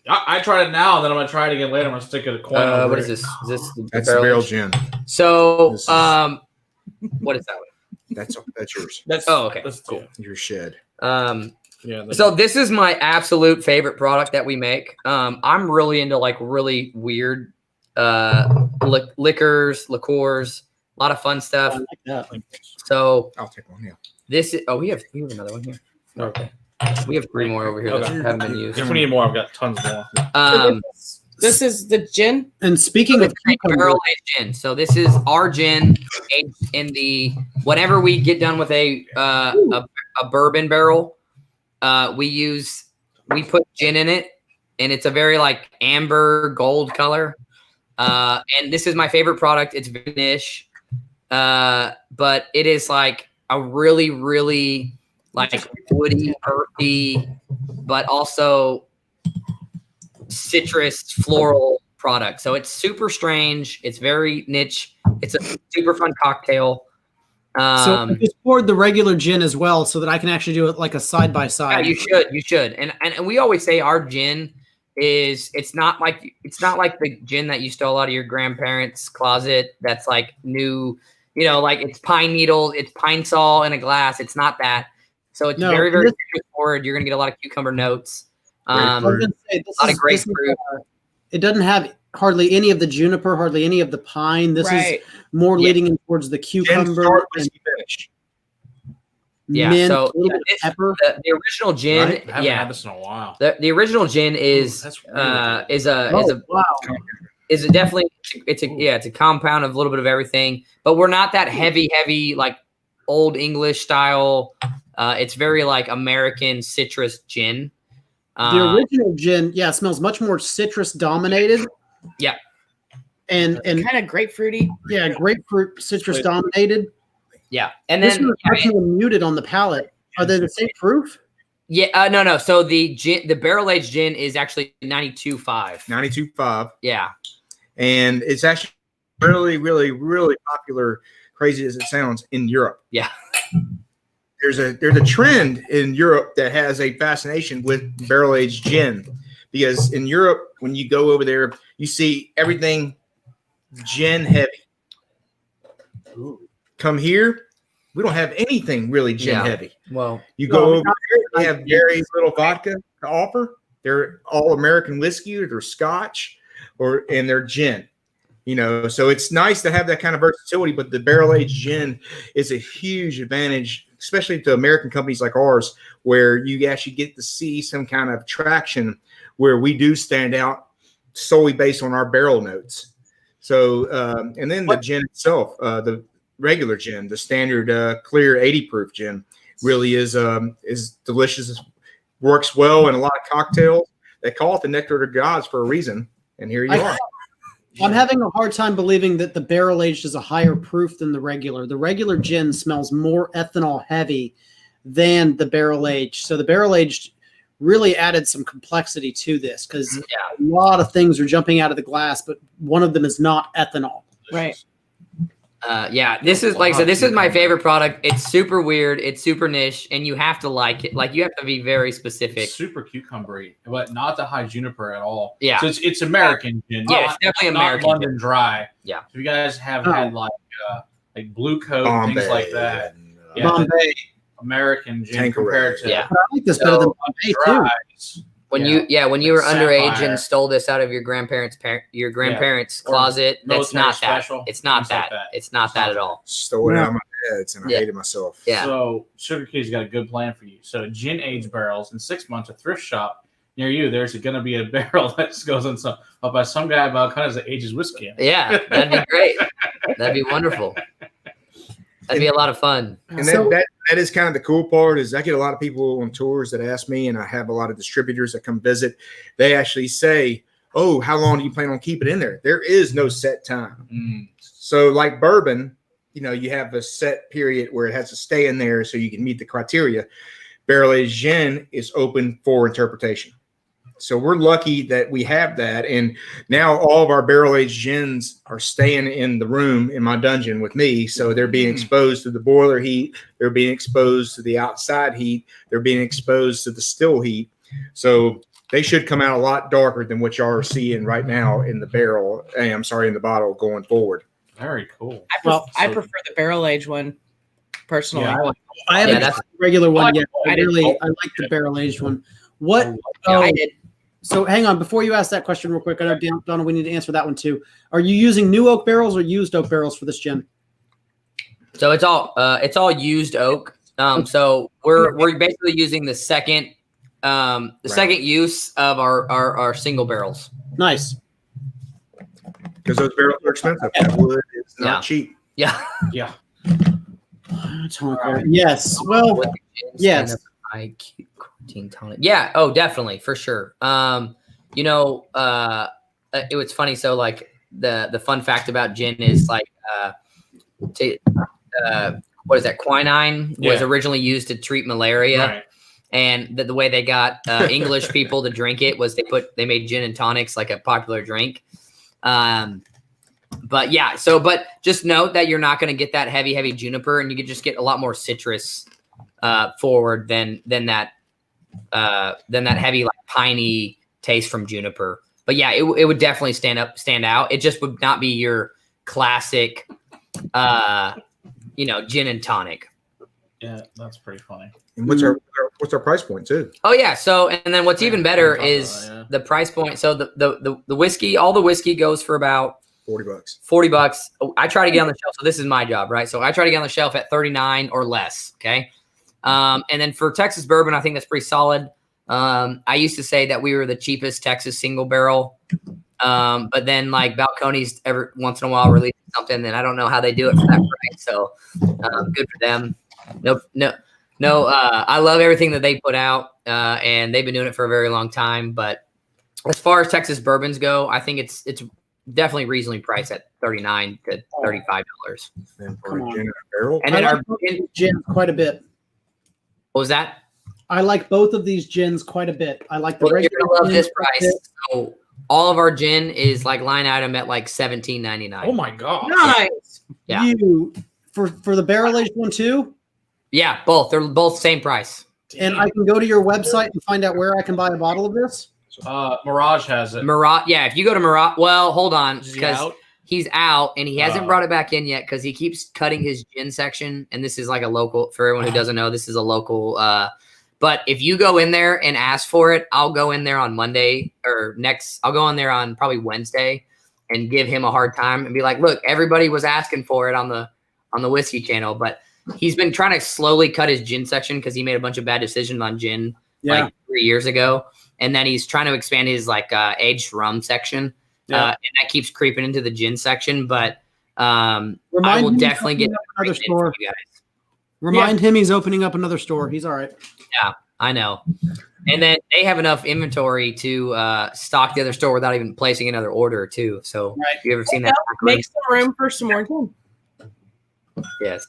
I tried it now, and then I'm gonna try it again later. I'm gonna stick a coin. over What it. is this? Is this the That's the barrel gin. So, This is- what is that one? That's yours. That's okay, That's cool. Your shed. Yeah. So this is my absolute favorite product that we make. I'm really into like really weird liquors, liqueurs, a lot of fun I stuff. like that. So I'll take one. Yeah. this is, we have another one here. Okay. We have 3 more over here that Okay. haven't been used. If we need more, I've got tons more. This is the gin. And speaking of cucumber, Barrel aged gin. So this is our gin aged in the whenever we get done with a bourbon barrel, we put gin in it, and it's a very like amber gold color. And this is my favorite product. It's very niche, but it is like a really, really like woody, earthy, but also citrus floral product. So it's super strange. It's very niche. It's a super fun cocktail. so I just poured the regular gin as well, so that I can actually do it like a side by Yeah, side. you should. And we always say our gin is it's not like the gin that you stole out of your grandparents' closet. That's like new, like it's pine needles, it's pine sol in a glass. It's not that. So it's No, very, very this- citrus forward. You're gonna get a lot of cucumber notes. I was gonna say, this A lot of is- grapefruit. it doesn't have hardly any of the juniper, hardly any of the pine. This Right. is more Yeah. leading in towards the Gin cucumber start, and whiskey finish. Yeah, mint, so, a little bit this- of pepper. the original gin, I haven't had this in a while. the original gin is that's really good. is a Wow. is a definitely it's a compound of a little bit of everything, but we're not that heavy like old English style. It's very like American citrus gin. The original gin, smells much more citrus dominated. Yeah. And Kind of grapefruity. yeah, grapefruit citrus dominated. Yeah, and This then was much more muted on the palate. Are they the same proof? no. So the barrel aged gin is actually 92.5. 92.5. Yeah, And it's actually really, really, really popular, crazy as it sounds, in Europe. Yeah. There's a trend in Europe that has a fascination with barrel aged gin, because in Europe, when you go over there, you see everything gin heavy. Come here, we don't have anything really gin Yeah. heavy. well, You go over there, they have very little vodka to offer. They're all American whiskey, or they're Scotch, and they're gin. So it's nice to have that kind of versatility, but the barrel aged gin is a huge advantage, especially to American companies like ours, where you actually get to see some kind of traction where we do stand out solely based on our barrel notes. So, and then the gin itself, the regular gin, the standard clear 80 proof gin, really is delicious. Works well in a lot of cocktails. They call it the nectar of the gods for a reason, and here you are. I'm having a hard time believing that the barrel aged is a higher proof than the regular. The regular gin smells more ethanol heavy than the barrel aged. So the barrel aged really added some complexity to this, because a lot of things are jumping out of the glass, but one of them is not ethanol. Right. this is like I said, this is my favorite product. It's super weird. It's super niche, and you have to like it. Like you have to be very specific. It's super cucumbery, but not the high juniper at all. Yeah. So it's American gin. Yeah, not- it's definitely not American London dry. Yeah. So you guys have had like Blue Coat and things like that. and, Yeah. Bombay. American gin Tanqueray. compared to Yeah. But I like this better than Bombay too. dries. When you were underage Sapphire. and stole this out of your grandparents' Or closet, that's military not that. special, It's not things like that. that. It's not that at all. stole it out of my heads, and I Yeah. hated myself. Yeah. So Sugar Key's got a good plan for you. So gin aged barrels in 6 months, a thrift shop near you. There's going to be a barrel that just goes in up by some guy about kind of that ages whiskey. in it. Yeah, that'd be great. That'd be wonderful. That'd be a lot of fun. And So- that is kind of the cool part, is I get a lot of people on tours that ask me, and I have a lot of distributors that come visit. They actually say, "Oh, how long do you plan on keeping it in there?" There is no set time. Mm. So like bourbon, you have a set period where it has to stay in there so you can meet the criteria. Barrel-aged gin is open for interpretation. So we're lucky that we have that. And now all of our barrel-aged gins are staying in the room in my dungeon with me. So they're being exposed to the boiler heat. They're being exposed to the outside heat. They're being exposed to the still heat. So they should come out a lot darker than what y'all are seeing right now in the barrel. In the bottle going forward. Very cool. I prefer the barrel aged one personally. Yeah, I haven't tried the regular one yet. I like the barrel aged one. What? I did. So hang on, before you ask that question real quick, I know Donna, we need to answer that one too. Are you using new oak barrels or used oak barrels for this gin? So it's all used oak. So we're basically using the second use of our single barrels. Nice. Because those barrels are expensive. That wood is not cheap. Yeah. Yeah. Yes. Well, yes. Tonic. Yeah. Oh, definitely, for sure. It was funny. So, like the fun fact about gin is like, what is that? Quinine was originally used to treat malaria, Right. and the way they got English people to drink it was they made gin and tonics like a popular drink. But yeah. But just note that you're not going to get that heavy juniper, and you could just get a lot more citrus forward than that heavy like piney taste from juniper. But yeah, it would definitely stand out. It just would not be your classic gin and tonic. Yeah, that's pretty funny. And what's our price point too? Oh yeah, so and then what's even better is the price point. So the whiskey, all the whiskey goes for about $40. $40. I try to get on the shelf, so this is my job, right? So I try to get on the shelf at $39 or less, okay? And then for Texas bourbon, I think that's pretty solid. I used to say that we were the cheapest Texas single barrel. But then like Balcones every once in a while releases something, and I don't know how they do it for that price. So good for them. No. I love everything that they put out, and they've been doing it for a very long time. But as far as Texas bourbons go, I think it's definitely reasonably priced at $39 to $35. And for a gin and a barrel, And then I our like both of these gins quite a bit. what was that? I like both of these gins quite a bit. I like the Well, you're regular gonna love gin this quite a bit. price. So all of our gin is like line item at like $17.99. Oh my god. Nice. Yeah. You for the barrel aged one too. Yeah, both. They're both same price. And I can go to your website and find out where I can buy a bottle of this. Mirage has it. Mirage. Yeah, if you go to Mirage, well, hold on, Is he because out? he's out and he hasn't brought it back in yet because he keeps cutting his gin section. And this is like a local, for everyone who doesn't know, this is a local. But if you go in there and ask for it, I'll go in there on Monday I'll go in there on probably Wednesday and give him a hard time and be like, look, everybody was asking for it on the whiskey channel, but he's been trying to slowly cut his gin section because he made a bunch of bad decisions on gin like 3 years ago. And then he's trying to expand his like aged rum section. And that keeps creeping into the gin section. But I will definitely get another store. you guys. Remind him he's opening up another store. He's all right. Yeah, I know. And then they have enough inventory to stock the other store without even placing another order too. So if you ever seen that? Make some room for some more gin. Yes.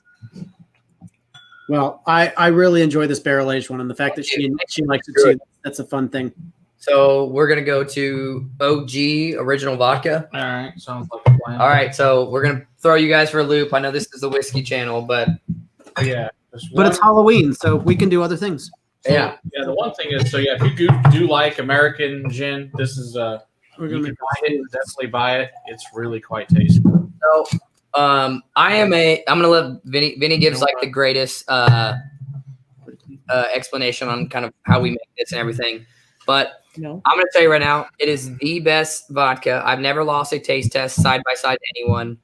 Well, I really enjoy this barrel aged one, and the fact that she likes it too. That's a fun thing. So we're gonna go to OG original vodka. All right, sounds like a plan. All right, so we're gonna throw you guys for a loop. I know this is the whiskey channel, but Yeah, But it's Halloween, so we can do other things. yeah. The one thing is, if you do like American gin, this is We're you gonna can make buy it, definitely buy it. It's really quite tasty. So I'm gonna let Vinny gives like the greatest explanation on kind of how we make this and everything. But No. I'm gonna tell you right now, it is the best vodka. I've never lost a taste test side by side to anyone.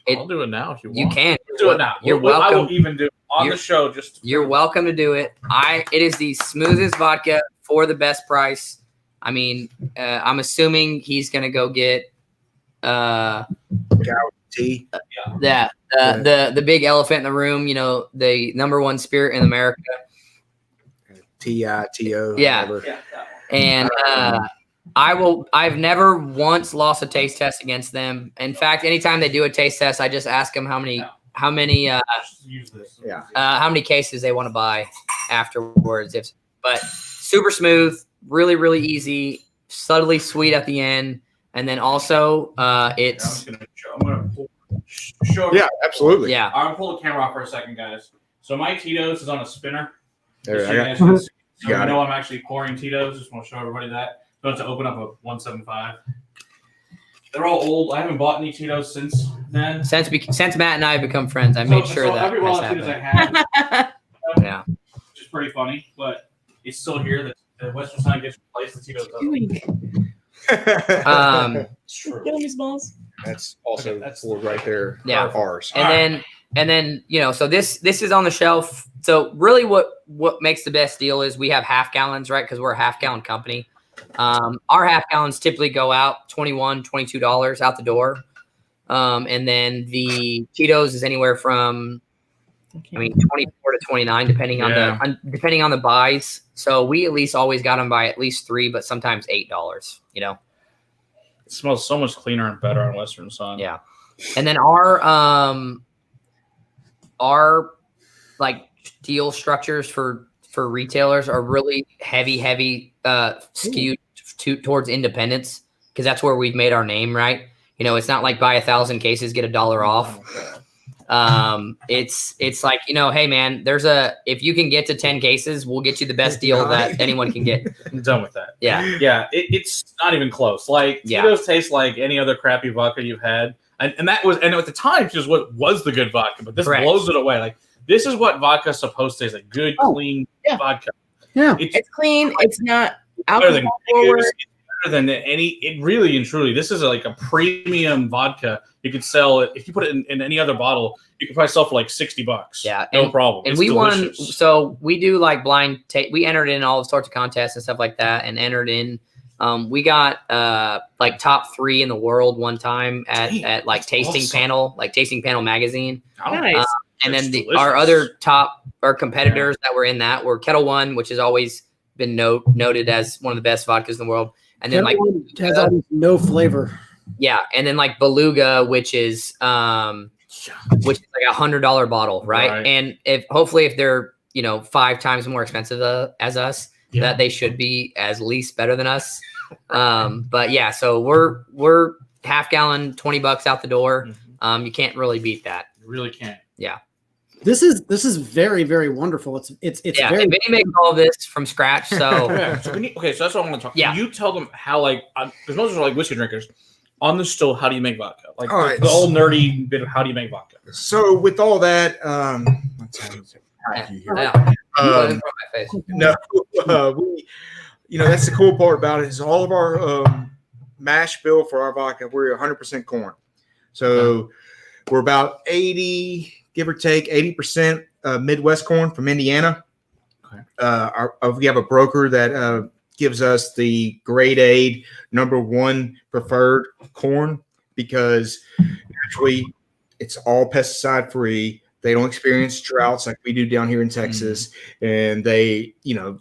I'll do it now if you want. You can do it now. You're I welcome. will even do it on the show. You're welcome to do it. It is the smoothest vodka for the best price. I mean, I'm assuming he's gonna go get tea. the big elephant in the room. You know, the #1 spirit in America. TITO. Yeah. Whatever. And I've never once lost a taste test against them. In fact, anytime they do a taste test, I just ask them how many how many Use this. Yeah. how many cases they want to buy afterwards. But super smooth, really, really easy, subtly sweet at the end. And then also it's I'm gonna show. Yeah, absolutely. yeah. I'm gonna pull the camera off for a second, guys. So my Tito's is on a spinner. There, Just so I you got- guys can see. So Got you know I'm actually pouring Tito's. Just want to show everybody that. Going to open up a 175. They're all old. I haven't bought any Tito's since then. Since Matt and I have become friends, I made sure that every has one of the Tito's I happened. had, Yeah. which is pretty funny, but it's still here. The Western Son gets replaced. The Tito's doesn't. It's true. Get on these balls. That's also Okay, for right there. Yeah. Ours. And then so this is on the shelf. So really what makes the best deal is we have half gallons, right? Because we're a half gallon company. Our half gallons typically go out $21, $22 out the door. And then the Tito's is anywhere from 24 to 29, depending on the buys. So we at least always got them by at least $3, but sometimes $8, It smells so much cleaner and better on Western Son. Yeah. And then our like deal structures for retailers are really heavy skewed towards independents, because that's where we've made our name, right? It's not like buy 1,000 cases, get $1 off. It's like, hey man, if you can get to 10 cases, we'll get you the best deal that anyone can get. I'm done with that. Yeah. Yeah. It's not even close. Like Tito's tastes like any other crappy vodka you've had. And that was, and at the time, just what was the good vodka, but this Correct. blows it away. Like, this is what vodka's supposed to taste like. Good, clean vodka. Yeah. It's clean. It's not better than alcohol forward. it's better than any. It really and truly, this is like a premium vodka. You could sell it if you put it in any other bottle. You could probably sell for like $60. Yeah, no problem. And It's we delicious. won. So we do like blind. We entered in all sorts of contests and stuff like that, and entered in. We got like top 3 in the world one time at like tasting panel magazine. Nice. And then It's our delicious. other competitors that were in that were Kettle One, which has always been noted as one of the best vodkas in the world. And then Kettle One has almost no flavor. yeah, and then like Beluga, which is like $100 bottle, right? And hopefully if they're 5 times more expensive as us, that they should be at least better than us. But yeah, so we're half gallon, $20 out the door. You can't really beat that. You really can't. Yeah. This is very, very wonderful. It's Yeah, very. and Vinny makes all of this from scratch. So Yeah. So so that's what I want to talk. Yeah. Can you tell them how, like, because most of us are like whiskey drinkers. On the still, how do you make vodka? Like All right. the old nerdy bit of how do you make vodka? So with all that, let's see. yeah. Um, No, that's the cool part about it is all of our mash bill for our vodka, we're 100% corn. So we're about 80, give or take 80% Midwest corn from Indiana. Okay. We have a broker that gives us the grade A #1 preferred corn because actually it's all pesticide free. They don't experience droughts like we do down here in Texas. And they,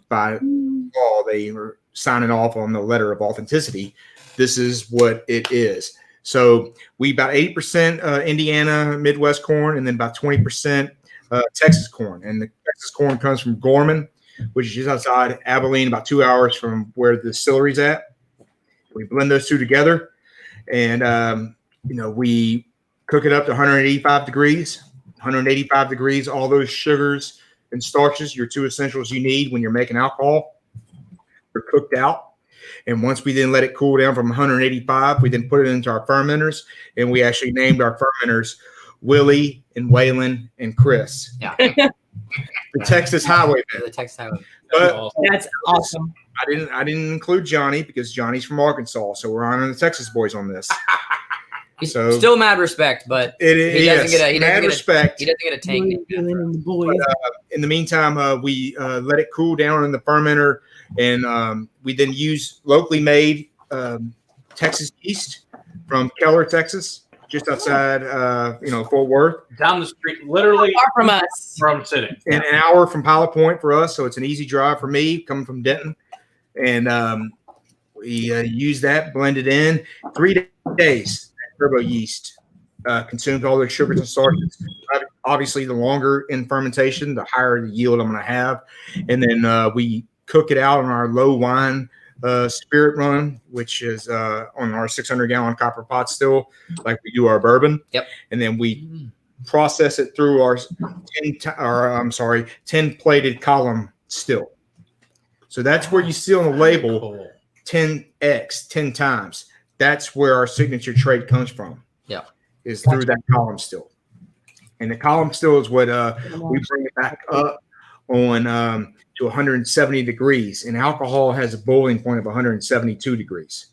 by law, they are signing off on the letter of authenticity. This is what it is. So we about 80% Indiana Midwest corn, and then about 20% Texas corn. And the Texas corn comes from Gorman, which is just outside Abilene, about 2 hours from where the distillery's at. We blend those two together, and we cook it up to 185 degrees. 185 degrees, all those sugars and starches, your 2 essentials you need when you're making alcohol, are cooked out. And once we then let it cool down from 185, we then put it into our fermenters, and we actually named our fermenters Willie and Waylon and Chris. Yeah. The Texas Highway. The Texas Highway. But That's awesome. I didn't include Johnny because Johnny's from Arkansas, so we're honoring the Texas boys on this. So Still mad respect, but it he doesn't is get a mad respect. he doesn't get a tank. And the boys. In the meantime, we let it cool down in the fermenter, and we then use locally made Texas yeast from Keller, Texas, just outside Fort Worth. Down the street, literally Far from us. where I'm sitting. And an hour from Pilot Point for us, so it's an easy drive for me coming from Denton. And we use that, blend it in 3 days. Turbo yeast consumes all the sugars and starches. Obviously, the longer in fermentation, the higher the yield I'm going to have. And then we cook it out on our low wine spirit run, which is on our 600-gallon copper pot still, like we do our bourbon. Yep. And then we process it through our 10 plated column still. So that's where you see on the label 10x, 10 times. That's where our signature trait comes from. Yeah. Is through that column still. And the column still is what we bring it back up on to 170 degrees. And alcohol has a boiling point of 172 degrees.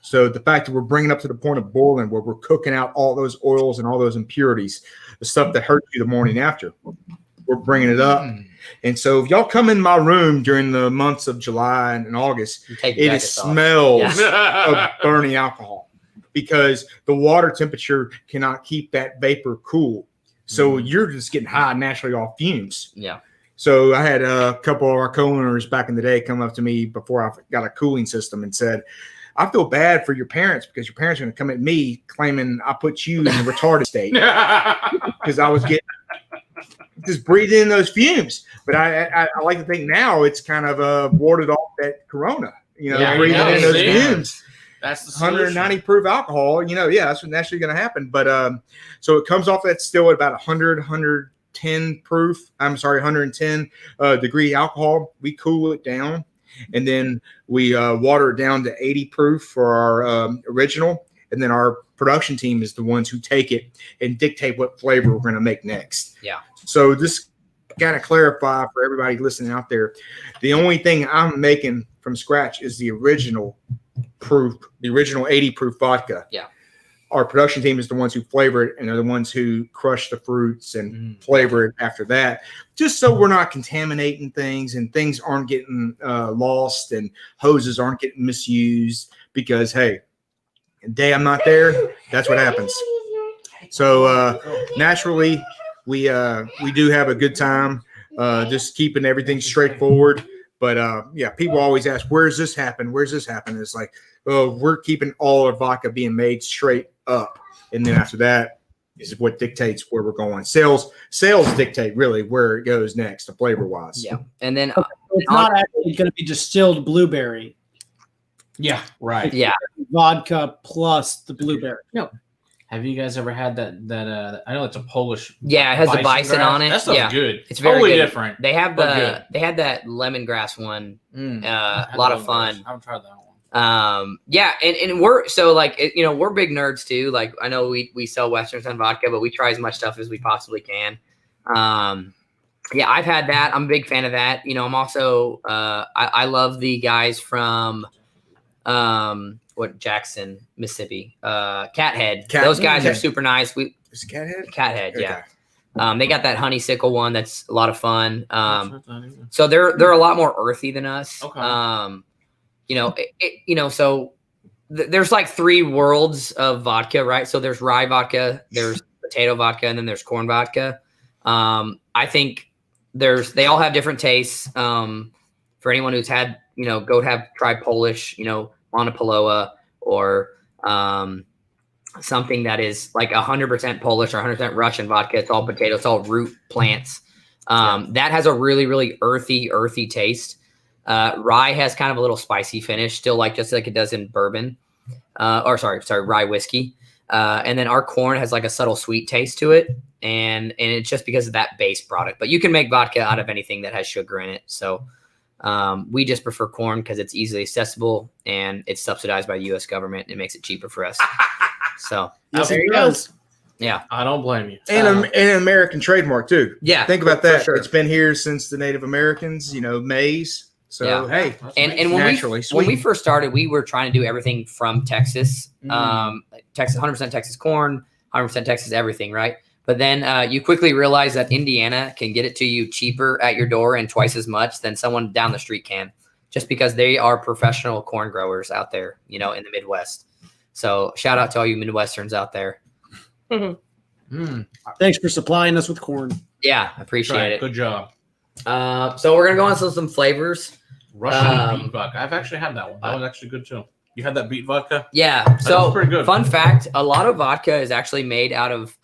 So the fact that we're bringing up to the point of boiling where we're cooking out all those oils and all those impurities, the stuff that hurts you the morning after, we're bringing it up. And so if y'all come in my room during the months of July and August, it smells of burning alcohol because the water temperature cannot keep that vapor cool. So you're just getting high naturally off fumes. Yeah. So I had a couple of our co-owners back in the day come up to me before I got a cooling system and said, I feel bad for your parents because your parents are going to come at me claiming I put you in a retarded state because I was getting just breathing in those fumes. But I like to think now it's kind of warded off that corona, breathing in those fumes. That's the 190 proof alcohol, that's what's naturally going to happen. But so it comes off that still at about 110 proof. 110 degree alcohol. We cool it down. And then we water it down to 80 proof for our original. And then our production team is the ones who take it and dictate what flavor we're going to make next. Yeah. So this got to clarify for everybody listening out there. The only thing I'm making from scratch is the original proof, the original 80 proof vodka. Yeah. Our production team is the ones who flavor it and they're the ones who crush the fruits and flavor it after that, just so we're not contaminating things and things aren't getting lost and hoses aren't getting misused because, hey, the day I'm not there, that's what happens. So naturally, we do have a good time just keeping everything straightforward. But people always ask, where's this happen? Where's this happen? It's like, oh, we're keeping all our vodka being made straight up. And then after that is what dictates where we're going. Sales dictate really where it goes next, the flavor wise. Yeah. And then it's not actually going to be distilled blueberry. Yeah, right. Yeah. Vodka plus the blueberry. No. Have you guys ever had that? I know it's a Polish. Yeah, it has the bison grass. on it. That stuff's good. It's very totally good. different. They have they had that lemongrass one. A lot of fun. I haven't tried that one. And we're so like we're big nerds too. Like I know we sell Western Son vodka, but we try as much stuff as we possibly can. I've had that. I'm a big fan of that. I'm also I love the guys from Jackson, Mississippi. Cathead. Those guys are super nice. Is it Cathead? Cathead, Okay. yeah. They got that honeysuckle one that's a lot of fun. So they're a lot more earthy than us. Okay. So there's like three worlds of vodka, right? So there's rye vodka, there's potato vodka, and then there's corn vodka. I think they all have different tastes. For anyone who's had, try Polish, Monopoloa or something that is like 100% Polish or 100% Russian vodka. It's all potato. It's all root plants. That has a really, really earthy taste. Rye has kind of a little spicy finish, still just like it does in bourbon, rye whiskey. And then our corn has like a subtle sweet taste to it, and it's just because of that base product. But you can make vodka out of anything that has sugar in it. So we just prefer corn because it's easily accessible and it's subsidized by the U.S. government. It makes it cheaper for us. So Yes, it does. Yeah, I don't blame you. And an American trademark too. Yeah, think about that. sure. It's been here since the Native Americans. Maize. So hey, and when we first started, we were trying to do everything from Texas, Texas, 100% Texas corn, 100% Texas everything, right? But then you quickly realize that Indiana can get it to you cheaper at your door and twice as much than someone down the street can, just because they are professional corn growers out there, in the Midwest. So shout out to all you Midwesterns out there. Thanks for supplying us with corn. Yeah, I appreciate it. Good job. So we're gonna go on to some flavors. Russian beet vodka. I've actually had that one. That was actually good too. You had that beet vodka? Yeah. So pretty good. Fun fact, a lot of vodka is actually made out of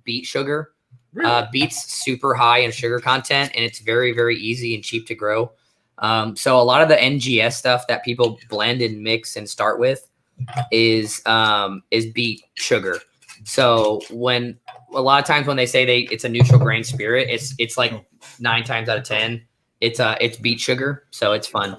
beet sugar. Really? Beet's super high in sugar content, and it's very, very easy and cheap to grow. So a lot of the NGS stuff that people blend and mix and start with is beet sugar. So when a lot of times when they say it's a neutral grain spirit, it's like 9 times out of 10 it's beet sugar. So it's fun.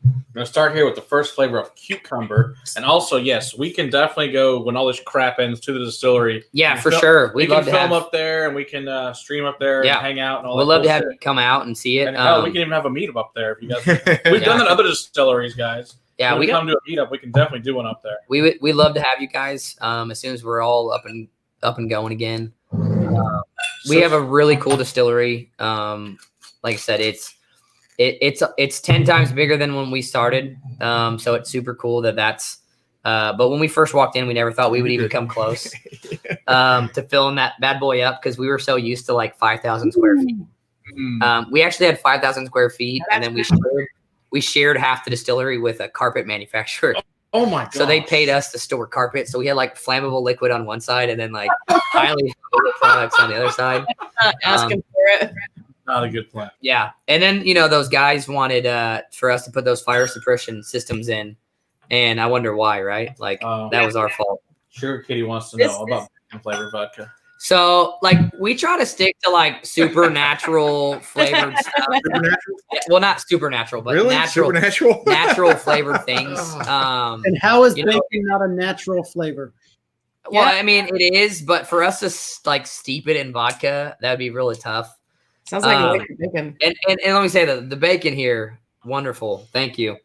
I'm gonna start here with the first flavor of cucumber, and also yes, we can definitely go when all this crap ends to the distillery. Yeah, for sure. We can film up there, and we can stream up there and hang out. And all we'd love to have you come out and see it. And, we can even have a meetup up there if you guys. We've done that at other distilleries, guys. Yeah, when we come to a meetup, we can definitely do one up there. We love to have you guys. As soon as we're all up and going again. We have a really cool distillery. Like I said, it's 10 times bigger than when we started. So it's super cool that's but when we first walked in, we never thought we would even come close to filling that bad boy up because we were so used to like 5,000 square feet. We actually had 5,000 square feet, and then we shared half the distillery with a carpet manufacturer. Oh my god! So they paid us to store carpet. So we had like flammable liquid on one side, and then like highly flammable products on the other side. Asking for it. Not a good plan. Yeah. And then, those guys wanted for us to put those fire suppression systems in. And I wonder why, right? Like, that was our fault. Sugar Kitty wants to know about flavored vodka. So, like, we try to stick to, like, supernatural flavored stuff. Supernatural? Well, not supernatural, but really? natural. Supernatural? Natural flavored things. And how is bacon not a natural flavor? Well, I mean, it is. But for us to, like, steep it in vodka, that would be really tough. Sounds like bacon. And let me say the bacon here, wonderful. Thank you.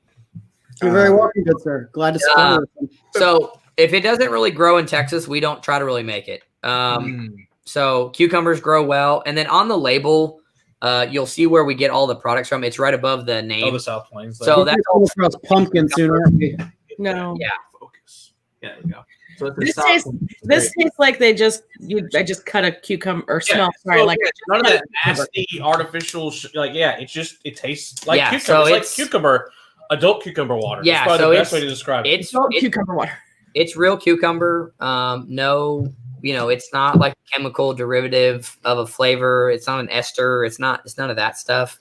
You're very welcome, good sir. Glad to spend with you. So if it doesn't really grow in Texas, we don't try to really make it. So cucumbers grow well, and then on the label, you'll see where we get all the products from. It's right above the name. Oh, the South Plains. So that's all for us pumpkin soon, aren't we? No. Yeah. Focus. Yeah, there we go. So this tastes like I just cut a cucumber or smell. Sorry, like none of that nasty artificial. It tastes like cucumber. So it's like cucumber, adult cucumber water. Yeah, that's so the best way to describe it. It's cucumber water. It's real cucumber. No, it's not like a chemical derivative of a flavor. It's not an ester. It's none of that stuff.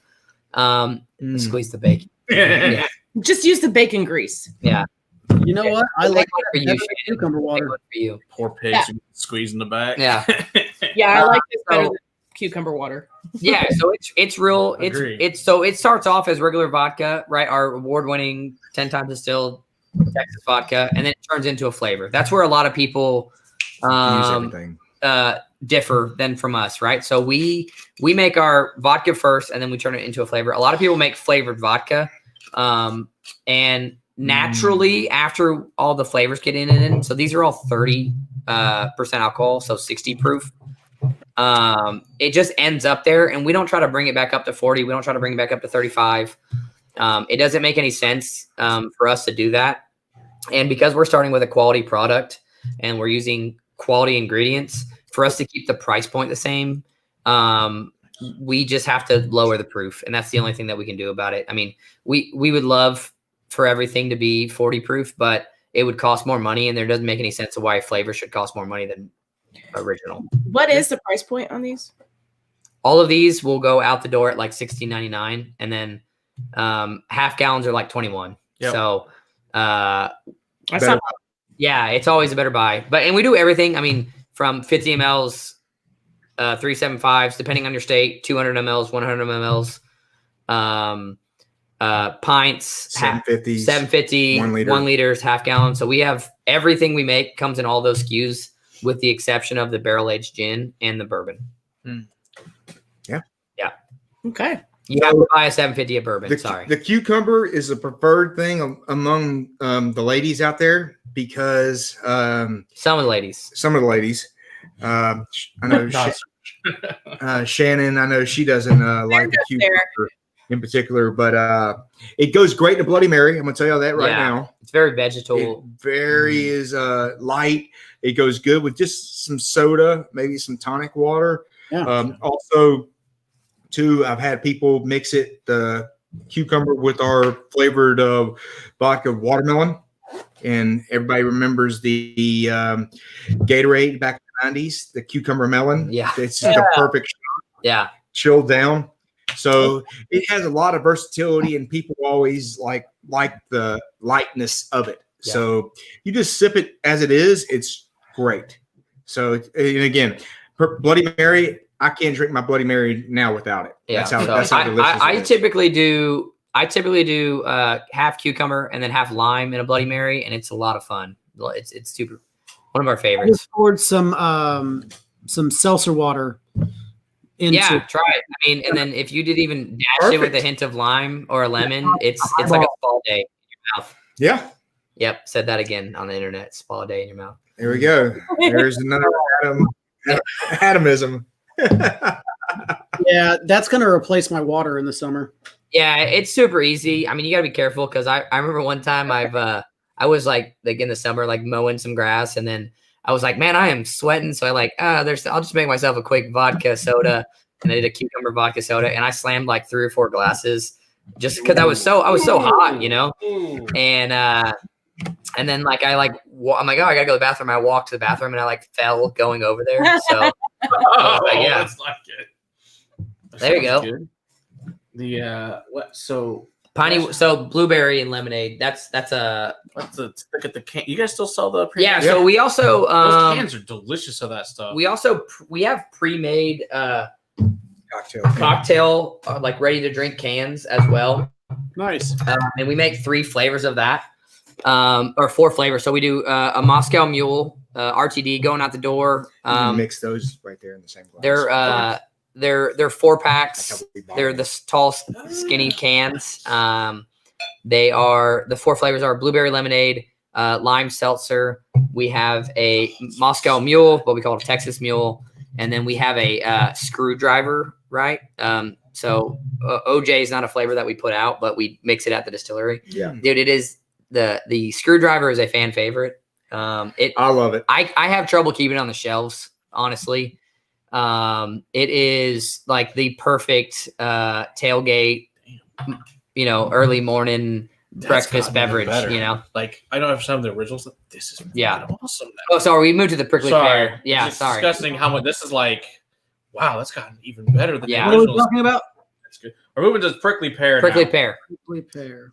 Squeeze the bacon. Yeah. Just use the bacon grease. Yeah. You know what? I like for you, cucumber water. For you. Poor pigs squeeze in the back. Yeah. Yeah, I like this better than cucumber water. Yeah, so it's real. Agreed. So it starts off as regular vodka, right? Our award-winning 10 times distilled Texas vodka, and then it turns into a flavor. That's where a lot of people differ than from us, right? So we make our vodka first, and then we turn it into a flavor. A lot of people make flavored vodka, and naturally after all the flavors get in it. So these are all 30% alcohol, so 60 proof. It just ends up there, and we don't try to bring it back up to 40. We don't try to bring it back up to 35. It doesn't make any sense for us to do that. And because we're starting with a quality product and we're using quality ingredients, for us to keep the price point the same, we just have to lower the proof. And that's the only thing that we can do about it. I mean, we would love for everything to be 40 proof, but it would cost more money, and there doesn't make any sense of why flavor should cost more money than original. What is the price point on these? All of these will go out the door at like $16.99, and then half gallons are like $21. Yep. So Yeah, it's always a better buy. And we do everything. I mean, from 50 mLs, 375s, depending on your state, 200 mLs, 100 mLs, pints, 750, 1 liters, half gallon. So we have everything we make comes in all those SKUs, with the exception of the barrel aged gin and the bourbon. Yeah. Okay. You have to buy a 750 of bourbon. Sorry. The cucumber is a preferred thing among the ladies out there because some of the ladies. I know Shannon. I know she doesn't like the cucumber in particular, but it goes great in a Bloody Mary. I'm gonna tell you that right now. It's very vegetal. It is light. It goes good with just some soda, maybe some tonic water. Yeah. Also, too, I've had people mix the cucumber with our flavored vodka watermelon. And everybody remembers the Gatorade back in the 90s, the cucumber melon. Yeah. It's just a perfect chilled down. So it has a lot of versatility, and people always like the lightness of it. Yeah. So you just sip it as it is. It's great. So, and again, Bloody Mary, I can't drink my Bloody Mary now without it. Yeah. That's how delicious it is. I typically do half cucumber and then half lime in a Bloody Mary, and it's a lot of fun. It's super one of our I favorites. just poured some seltzer water into Try it. I mean, and then if you did even dash it with a hint of lime or a lemon, it's like a spa day in your mouth. Yeah. Yep, said that again on the internet. Spa day in your mouth. There we go. There's another Adamism. Yeah, that's going to replace my water in the summer. Yeah, it's super easy. I mean, you got to be careful because I remember one time I was like in the summer, like mowing some grass, and then I was like, man, I am sweating. So I I'll just make myself a quick vodka soda, and I did a cucumber vodka soda, and I slammed like 3 or 4 glasses just because I was so hot, you know, and then like I'm like, oh, I gotta go to the bathroom. I walked to the bathroom and I like fell going over there. So yeah, it's like it. There you go. Good. The so blueberry and lemonade. That's a look at the can. You guys still sell the yeah. So we also those cans are delicious of that stuff. We have pre-made cocktail like ready to drink cans as well. Nice. And we make 3 flavors of that. Or 4 flavors. So we do a Moscow Mule, RTD going out the door. Mix those right there in the same glass. They're 4 packs. They're the tall, skinny cans. They are the 4 flavors are blueberry lemonade, lime seltzer. We have a Moscow Mule, what we call a Texas Mule, and then we have a screwdriver. Right. So OJ is not a flavor that we put out, but we mix it at the distillery. Yeah, dude, it is. The screwdriver is a fan favorite. I love it. I have trouble keeping it on the shelves, honestly. It is like the perfect tailgate, early morning breakfast beverage. Like I don't have some of the originals. This is awesome. Oh, sorry, we moved to the prickly pear. Yeah, it's sorry. Disgusting how much this is like. Wow, that's gotten even better than the What are we originals. talking about? That's good. We're moving to prickly pear. Prickly now. pear. Prickly pear.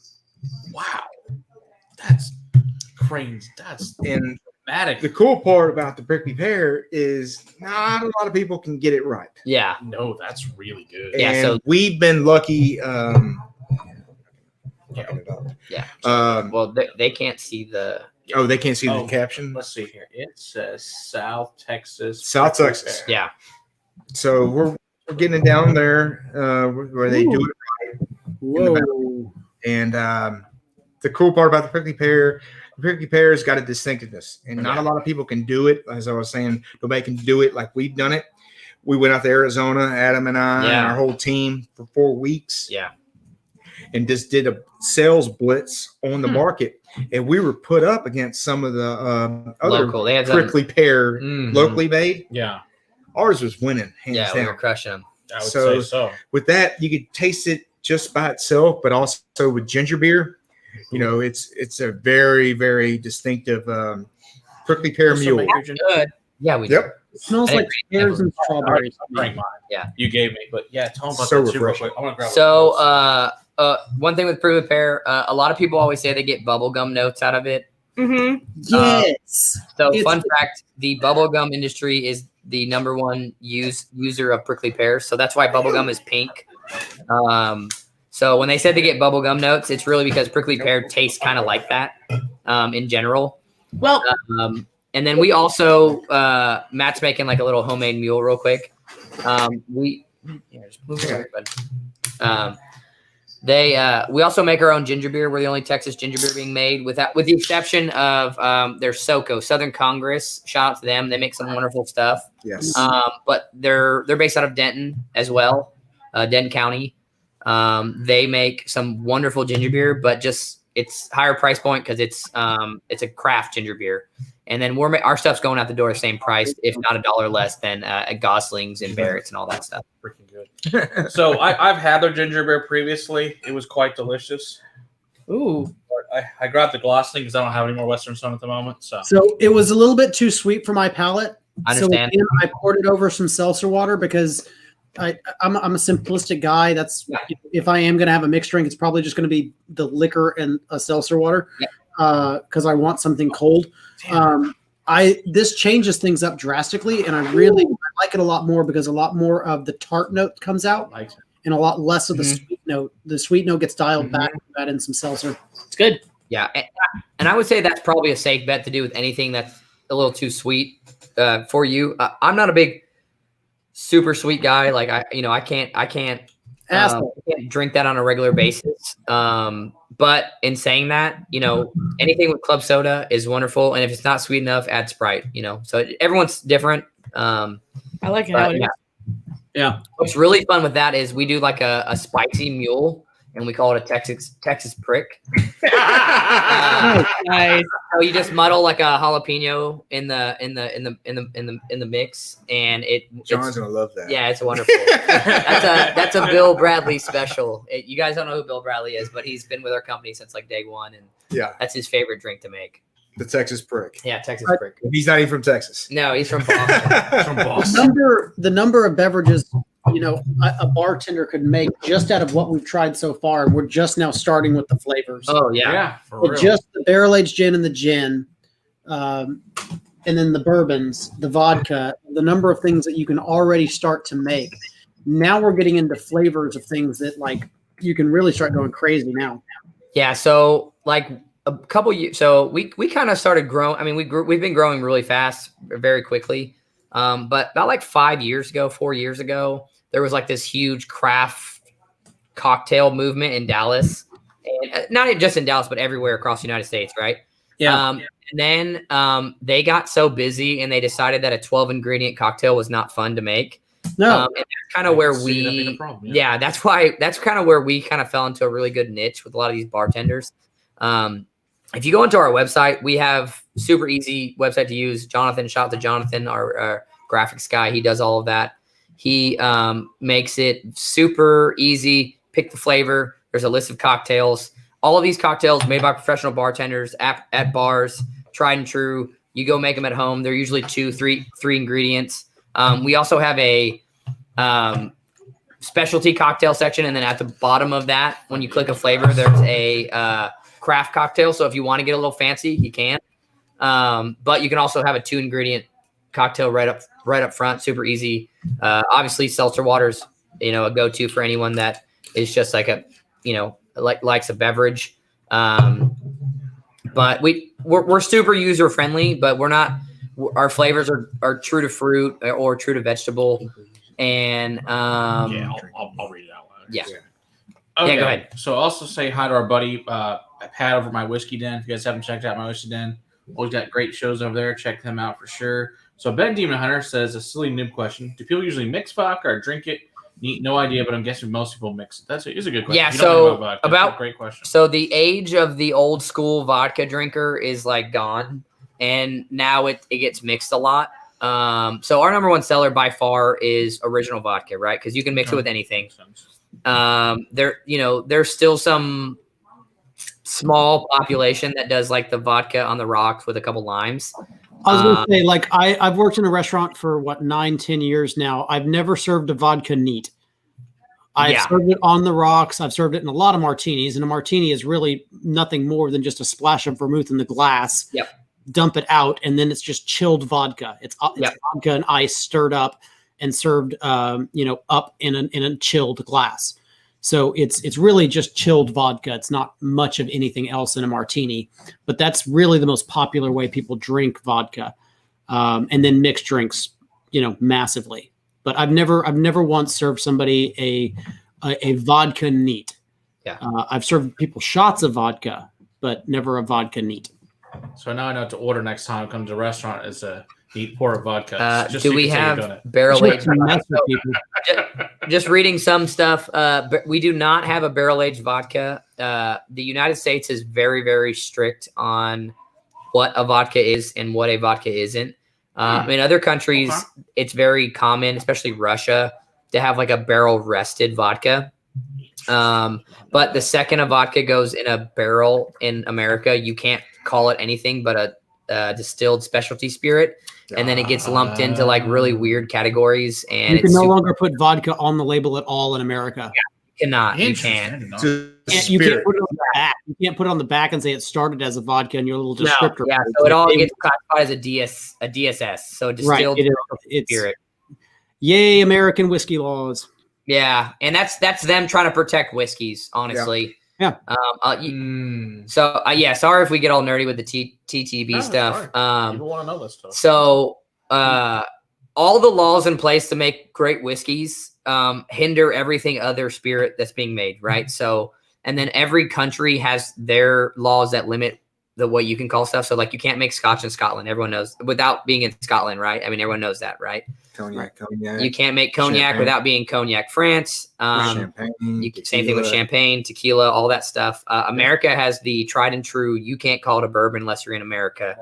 Wow, that's cranes. That's And dramatic. the cool part about the prickly pear is not a lot of people can get it right. Yeah. No, that's really good. And Yeah, so we've been lucky. well, they can't see the. Oh, they can't see Oh, the caption. Let's see here. It says South Texas. South prickly Texas. pear. Yeah. So we're getting it down there where they do it right. Whoa. And the cool part about the prickly pear has got a distinctiveness, and not a lot of people can do it. As I was saying, nobody can do it like we've done it. We went out to Arizona, Adam and I, and our whole team for 4 weeks. Yeah. And just did a sales blitz on the market, and we were put up against some of the other Local. They had prickly pear locally made. Yeah. Ours was winning hands Yeah, down. we were crushing them. I would say so. With that, you could taste it just by itself, but also with ginger beer. It's a very, very distinctive prickly pear mule. Good. Yeah, we do. Yep. It smells like pears and strawberries. Drank mine. Yeah. You gave me, but yeah, tell them about So that too real refreshing. quick. I want to grab So, one thing with prickly pear, a lot of people always say they get bubblegum notes out of it. Mm-hmm. Yes. So, It's- fun fact: the bubblegum industry is the #1 user of prickly pears. So that's why bubblegum is pink. So when they said they get bubblegum notes, it's really because prickly pear tastes kind of like that in general. Well, And then we also Matt's making like a little homemade mule real quick. We also make our own ginger beer. We're the only Texas ginger beer being made with the exception of their SoCo, Southern Congress. Shout out to them. They make some wonderful stuff. Yes. But they're based out of Denton as well, Denton County. They make some wonderful ginger beer, but just it's higher price point because it's a craft ginger beer. And then our stuff's going out the door the same price, if not $1 less than Gosling's and Barrett's and all that stuff. freaking good. So I've had their ginger beer previously. It was quite delicious. ooh, I grabbed the gloss thing because I don't have any more Western Son at the moment. So it was a little bit too sweet for my palate. I understand. So again, I poured it over some seltzer water because I'm a simplistic guy. That's if I am going to have a mixed drink, it's probably just going to be the liquor and a seltzer water because I want something cold. This changes things up drastically, and I like it a lot more because a lot more of the tart note comes out, and a lot less of the sweet note. The sweet note gets dialed back with that and some seltzer. It's good. Yeah, and I would say that's probably a safe bet to do with anything that's a little too sweet for you. I'm not a big super sweet guy. Like I can't drink that on a regular basis. But in saying that, anything with club soda is wonderful. And if it's not sweet enough, add Sprite, so everyone's different. I like it how it is. Yeah. What's really fun with that is we do like a spicy mule, and we call it a Texas prick. Nice. So you just muddle like a jalapeno in the mix, and John's gonna love that. Yeah, it's wonderful. that's a Bill Bradley special. You guys don't know who Bill Bradley is, but he's been with our company since like day one, and that's his favorite drink to make. The Texas prick. Yeah, Texas prick. He's not even from Texas. No, he's from Boston. from Boston. The number of beverages a bartender could make just out of what we've tried so far, and we're just now starting with the flavors. Oh yeah, for real. Just the barrel-aged gin and the gin, and then the bourbons, the vodka, the number of things that you can already start to make. Now we're getting into flavors of things that like you can really start going crazy now. Yeah, so like a couple years, so we kind of started growing. I mean, we've been growing really fast, very quickly. But about like 4 years ago, there was like this huge craft cocktail movement in Dallas, and not just in Dallas, but everywhere across the United States, right? Yeah. And then they got so busy, and they decided that a 12 ingredient cocktail was not fun to make. No, and that's kind of where that's kind of where we kind of fell into a really good niche with a lot of these bartenders. If you go into our website, we have super easy website to use. Jonathan, shout out to Jonathan, our graphics guy. He does all of that. He makes it super easy. Pick the flavor. There's a list of cocktails. All of these cocktails made by professional bartenders at bars, tried and true. You go make them at home. They're usually 2-3 ingredients. We also have a specialty cocktail section, and then at the bottom of that, when you click a flavor, there's a craft cocktail. So if you want to get a little fancy, you can. But you can also have a 2 ingredient cocktail right up front, super easy. Obviously, seltzer water's a go-to for anyone that is just like likes a beverage. But we're super user friendly, but we're not. Our flavors are true to fruit or true to vegetable, and I'll read it out loud. Yeah. Okay. Yeah, go ahead. So also say hi to our buddy Pat over at my Whiskey Den. If you guys haven't checked out my Whiskey Den, always got great shows over there. Check them out for sure. So Ben Demon Hunter says a silly noob question: do people usually mix vodka or drink it? No idea, but I'm guessing most people mix it. That is a good question. Yeah. You don't know vodka. That's a great question. So the age of the old school vodka drinker is like gone, and now it gets mixed a lot. So our number one seller by far is original vodka, right? Because you can mix it with anything. There's still some small population that does like the vodka on the rocks with a couple limes. I was going to say, like, I've worked in a restaurant for 9-10 years now. I've never served a vodka neat. I've served it on the rocks. I've served it in a lot of martinis, and a martini is really nothing more than just a splash of vermouth in the glass. Yep. Dump it out, and then it's just chilled vodka. It's vodka and ice stirred up and served, up in a chilled glass. So it's really just chilled vodka. It's not much of anything else in a martini, but that's really the most popular way people drink vodka, and then mixed drinks, massively. But I've never once served somebody a vodka neat. Yeah, I've served people shots of vodka, but never a vodka neat. So now I know what to order next time I come to the restaurant is a neat pour of vodka. Do we have barrel aged? Just reading some stuff. We do not have a barrel aged vodka. The United States is very, very strict on what a vodka is and what a vodka isn't. In other countries, it's very common, especially Russia, to have like a barrel rested vodka. But the second a vodka goes in a barrel in America, you can't call it anything but a distilled specialty spirit. And then it gets lumped into like really weird categories. And you can no longer put vodka on the label at all in America. Yeah, you cannot. You can't. You can't put it on the back. You can't put it on the back and say it started as a vodka in your little descriptor. No, yeah, so it all gets classified as a DSS. So distilled spirit. Yay, American whiskey laws. Yeah, and that's them trying to protect whiskeys, honestly. Yeah. So sorry if we get all nerdy with the TTB stuff. People want to know this stuff. So all the laws in place to make great whiskeys hinder everything other spirit that's being made, right? So, and then every country has their laws that limit what you can call stuff. So like you can't make Scotch in Scotland. Everyone knows without being in Scotland, right? I mean, everyone knows that, right? Cognac. You can't make cognac champagne without being cognac France. Champagne, same thing with champagne, tequila, all that stuff. America has the tried and true. You can't call it a bourbon unless you're in America.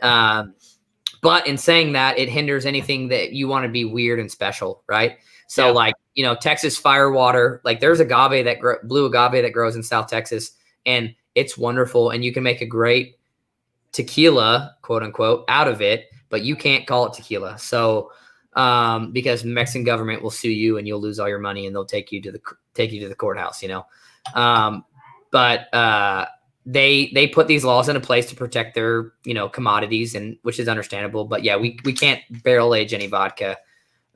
But in saying that, it hinders anything that you want to be weird and special, right? So like, Texas firewater, like there's agave blue agave that grows in South Texas, and it's wonderful. And you can make a great tequila, quote unquote, out of it, but you can't call it tequila. So, because the Mexican government will sue you and you'll lose all your money and they'll take you to the courthouse, but, they put these laws into place to protect their, commodities, and which is understandable, but yeah, we can't barrel age any vodka,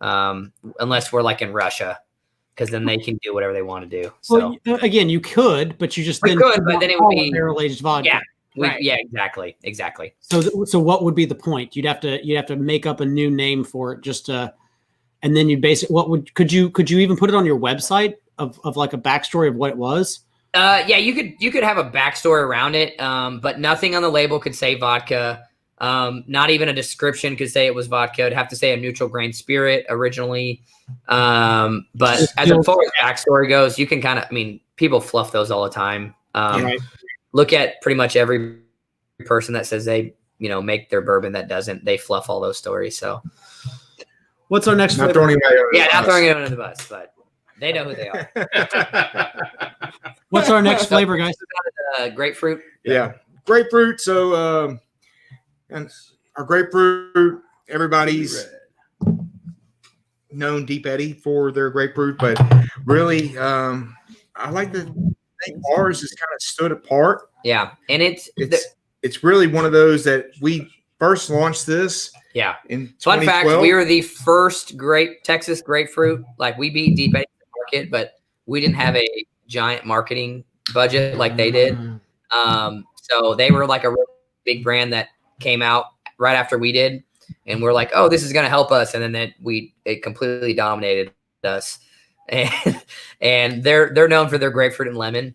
unless we're like in Russia, because then they can do whatever they want to do. So again, you could, but you just but then it would be barrel aged vodka. Yeah. Right. Yeah, exactly. So what would be the point? You'd have to make up a new name for it and then you could you even put it on your website of like a backstory of what it was? Yeah, you could have a backstory around it, but nothing on the label could say vodka. Not even a description could say it was vodka. It'd have to say a neutral grain spirit originally. But as far as backstory goes, you can people fluff those all the time. Right. Look at pretty much every person that says they, make their bourbon that doesn't. They fluff all those stories. So, what's our next? Not throwing it under the bus, but they know who they are. What's our next flavor, guys? Grapefruit. Yeah, grapefruit. So, and our grapefruit, everybody's known Deep Eddy for their grapefruit, but really, I like the. I think ours is kind of stood apart. Yeah, and it's really one of those that we first launched this. Yeah. In fun fact, we were the first Texas grapefruit. Like we beat Deep Eddy in the market, but we didn't have a giant marketing budget like they did. So they were like a really big brand that came out right after we did, and we're like, oh, this is going to help us, and then it completely dominated us. And they're known for their grapefruit and lemon.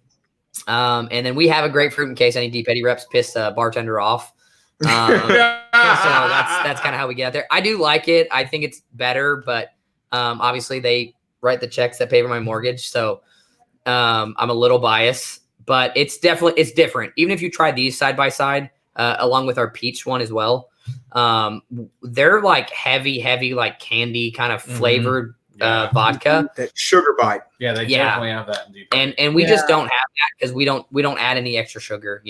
And then we have a grapefruit in case any Deep Eddy reps piss a bartender off. So that's kind of how we get out there. I do like it. I think it's better, but obviously they write the checks that pay for my mortgage. So I'm a little biased, but it's different. Even if you try these side by side, along with our peach one as well, they're like heavy, like candy kind of flavored vodka. That sugar bite. Yeah, they definitely have that in Deep Eddy. And we just don't have that because we don't add any extra sugar,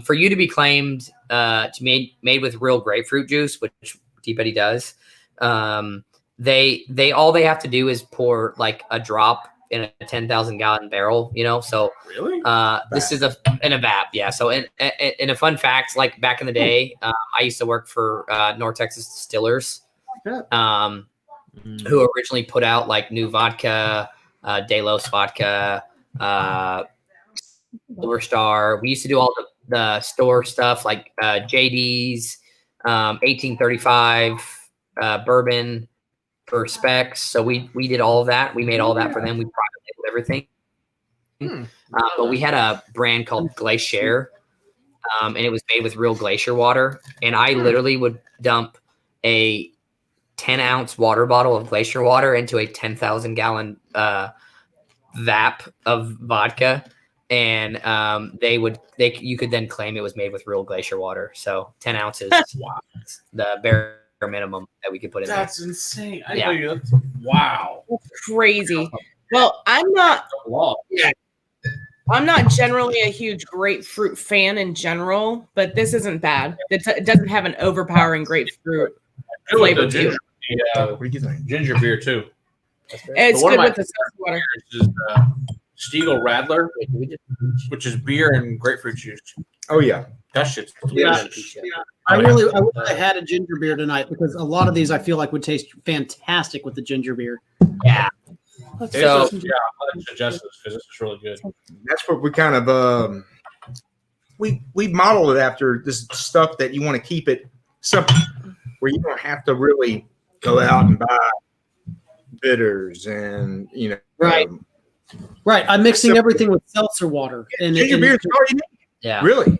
For you to be claimed to made with real grapefruit juice, which Deep Eddy does, they all they have to do is pour like a drop in a 10,000 gallon barrel, So really, this is in a VAP, yeah. So in a fun fact, like back in the day, I used to work for North Texas Distillers, who originally put out like new vodka, Delos vodka, Silver Star. We used to do all the store stuff like JD's, 1835 bourbon for specs. So we did all of that. We made all that for them. We private labeled everything. But we had a brand called Glacier, and it was made with real glacier water. And I literally would dump a 10-ounce water bottle of glacier water into a 10,000 gallon VAP of vodka, and you could then claim it was made with real glacier water. So 10 ounces, the bare minimum that we could put in. That's insane. I Yeah. know you. Wow, That's crazy. Well, I'm not law. Yeah. I'm not generally a huge grapefruit fan in general, but this isn't bad. It doesn't have an overpowering grapefruit flavor to it. What do you think? Ginger beer too. It's One of good my with the seltzer water. Is Stiegel Radler, which is beer and grapefruit juice. Oh yeah. That shit's Yeah. delicious. I wish I had a ginger beer tonight because a lot of these I feel like would taste fantastic with the ginger beer. Yeah. So, yeah, I suggest this because this is really good. That's what we kind of we modeled it after this stuff that you want to keep it simple, where you don't have to really go out and buy bitters and Right. Right. I'm mixing everything with seltzer water. And ginger beer is all you need. Yeah. Really.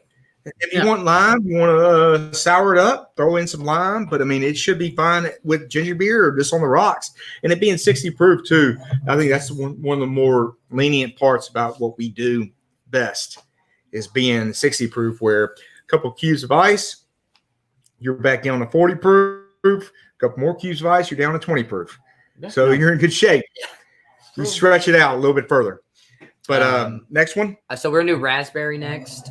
If you want lime, you want to sour it up, throw in some lime. But I mean, it should be fine with ginger beer or just on the rocks. And it being 60 proof too, I think that's one of the more lenient parts about what we do best is being 60 proof, where a couple cubes of ice, you're back down to 40 proof. A couple more cubes of ice, you're down to 20 proof. So you're in good shape. You stretch it out a little bit further. But next one. So we're gonna do raspberry next.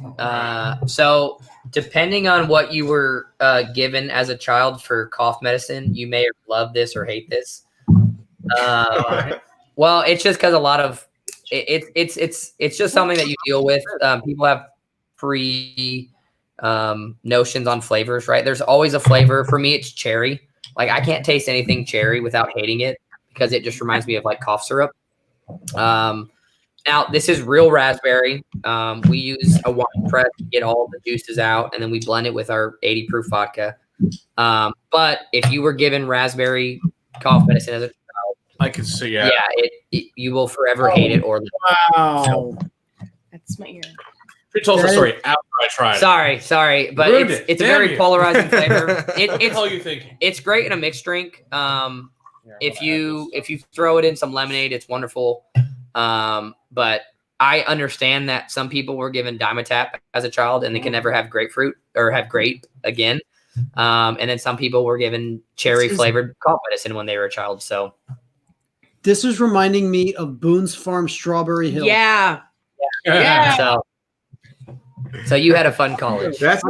So depending on what you were given as a child for cough medicine, you may love this or hate this. Well, it's just because a lot of it's just something that you deal with. People have notions on flavors, right? There's always a flavor. For me, it's cherry. Like I can't taste anything cherry without hating it because it just reminds me of like cough syrup. Now, this is real raspberry. We use a wine press to get all the juices out, and then we blend it with our 80 proof vodka. But if you were given raspberry cough medicine as a child, I can see, you will forever hate it. Or wow, That's my ear. You told us the story after I tried it. Sorry, but it's a very polarizing flavor. What the hell are you thinking? It's great in a mixed drink. If you throw it in some lemonade, it's wonderful. But I understand that some people were given Dimetap as a child and they can never have grapefruit or have grape again. And then some people were given cherry flavored cough medicine when they were a child. So this is reminding me of Boone's Farm Strawberry Hill. Yeah. So you had a fun college. That's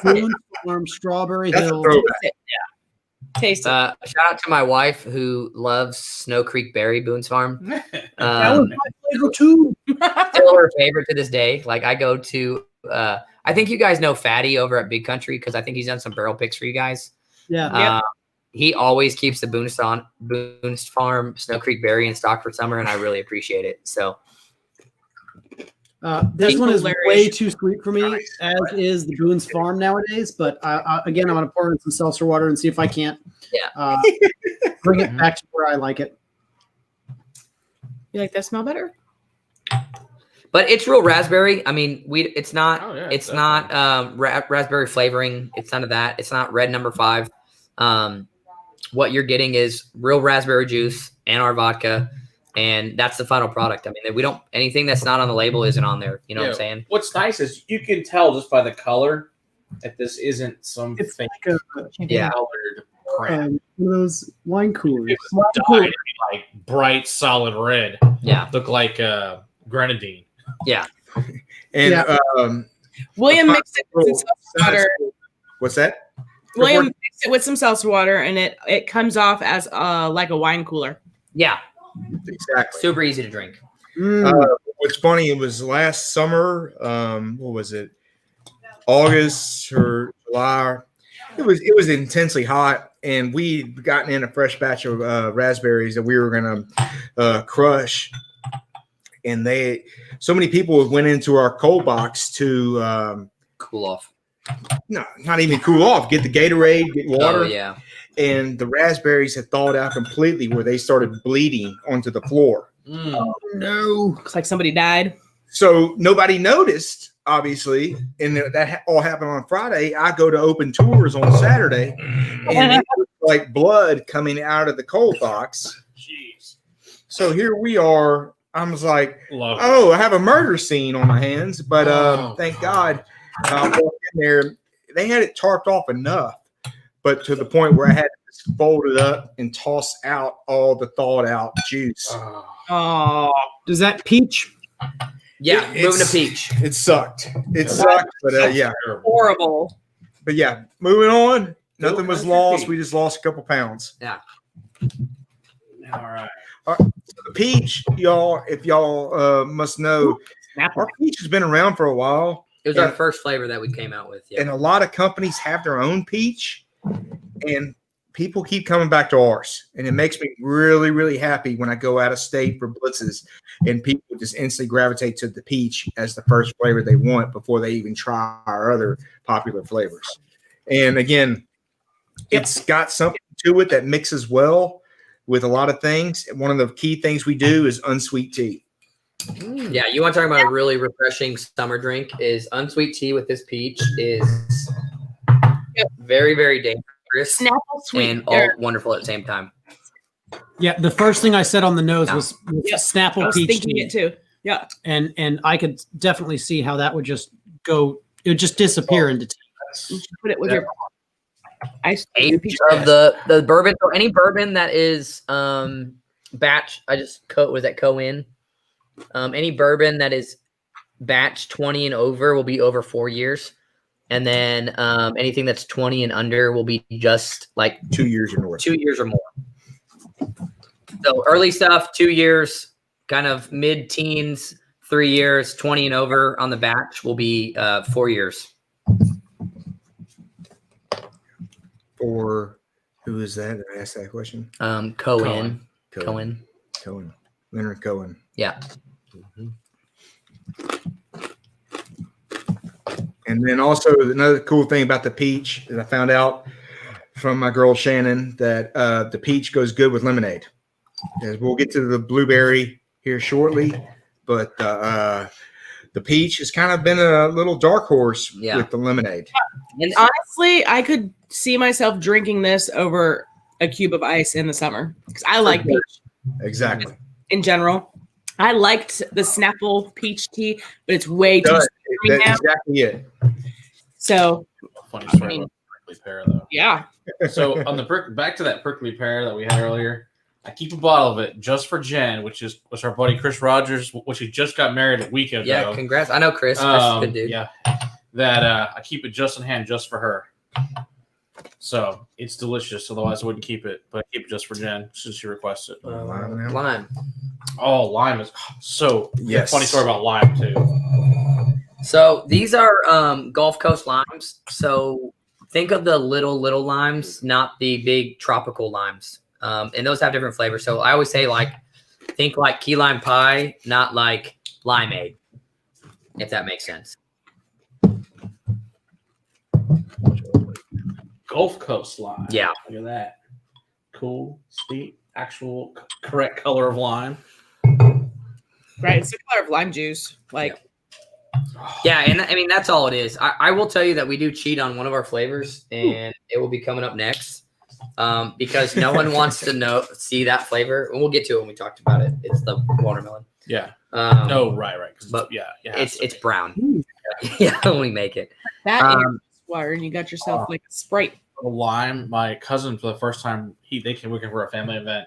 Boone's Farm Strawberry Hill. Taste it. Shout out to my wife who loves Snow Creek Berry, Boone's Farm. That was my favorite too. Still her favorite to this day. Like I go to, I think you guys know Fatty over at Big Country because I think he's done some barrel picks for you guys. Yeah. He always keeps the Boone's Farm Snow Creek Berry in stock for summer, and I really appreciate it. So this one is way too sweet for me, as is the Boone's Farm nowadays. But again, I'm going to pour in some seltzer water and see if I can't bring it back to where I like it. You like that smell better? But it's real raspberry. I mean, it's not. Oh, yeah, it's not raspberry flavoring. It's none of that. It's not red number 5. What you're getting is real raspberry juice and our vodka. And that's the final product. I mean, we don't anything that's not on the label isn't on there. You know what I'm saying? What's nice is you can tell just by the color that this isn't some fake colored crap. One of those wine coolers. It was dyed like bright, solid red. Yeah, look like grenadine. Yeah, and William mixed it with some seltzer water. What's that? William mixed it with some seltzer water, and it comes off as like a wine cooler. Yeah. Exactly. Super easy to drink. What's funny, it was last summer. What was it? August or July. It was intensely hot, and we'd gotten in a fresh batch of raspberries that we were gonna crush. And so many people went into our cold box to cool off. No, not even cool off. Get the Gatorade, get water. Oh, yeah. And the raspberries had thawed out completely where they started bleeding onto the floor. Oh, no. Looks like somebody died. So nobody noticed, obviously. And that all happened on Friday. I go to open tours on Saturday. And it was like blood coming out of the cold box. Jeez. So here we are. I was like, Love I have a murder scene on my hands. But thank God I walked in there. They had it tarped off enough. But to the point where I had to fold it up, and toss out all the thawed out juice. Oh, does that peach? Yeah, moving to peach. It sucked. It sucked, but yeah. Horrible. But yeah, moving on. Nothing was lost. We just lost a couple pounds. Yeah. All right. So the peach, y'all, if y'all must know, our peach has been around for a while. It was our first flavor that we came out with. Yeah. And a lot of companies have their own peach, and people keep coming back to ours. And it makes me really, really happy when I go out of state for blitzes and people just instantly gravitate to the peach as the first flavor they want before they even try our other popular flavors. And again, it's got something to it that mixes well with a lot of things. One of the key things we do is unsweet tea. Yeah, you want to talk about a really refreshing summer drink is unsweet tea with this peach is very, very dangerous Snapple sweet and all wonderful at the same time. Yeah, the first thing I said on the nose was Snapple I was peach thinking tea. it too. Yeah. And I could definitely see how that would just go. It would just disappear into tea. You should put it with your ice Age of the bourbon. So any bourbon that is batch, I just was that co-in. Any bourbon that is batch 20 and over will be over 4 years. And then anything that's 20 and under will be just like 2 years or more. 2 years or more. So early stuff, 2 years, kind of mid-teens, 3 years, 20 and over on the batch will be 4 years. Or who is that that asked that question? Cohen. Leonard Cohen. Yeah. And then also another cool thing about the peach that I found out from my girl Shannon that the peach goes good with lemonade. As we'll get to the blueberry here shortly, but the peach has kind of been a little dark horse with the lemonade. And honestly, I could see myself drinking this over a cube of ice in the summer because I like peach. Exactly. In general, I liked the Snapple peach tea, but it's way too sweet now. Exactly it. So Funny story about prickly pear, though. Yeah. So on the back to that prickly pear that we had earlier, I keep a bottle of it just for Jen, which was our buddy Chris Rogers, which he just got married a week ago. Yeah, congrats. I know Chris. Chris is a good dude. Yeah. That I keep it just in hand just for her. So it's delicious. Otherwise, I wouldn't keep it, but I keep it just for Jen since she requested. Lime. Oh, lime is so. Yes. Funny story about lime too. So these are Gulf Coast limes. So think of the little limes, not the big tropical limes. And those have different flavors. So I always say think like key lime pie, not like limeade, if that makes sense. Gulf Coast lime. Yeah. Look at that. Cool, sweet, actual correct color of lime. Right. It's the color of lime juice. Yeah, and I mean, that's all it is. I will tell you that we do cheat on one of our flavors, and it will be coming up next because no one wants to see that flavor. And we'll get to it when we talked about it. It's the watermelon. Yeah. Right. But it's brown. Yeah, when we make it. That is water, and you got yourself like a Sprite. Lime. My cousin, for the first time, they came working for a family event,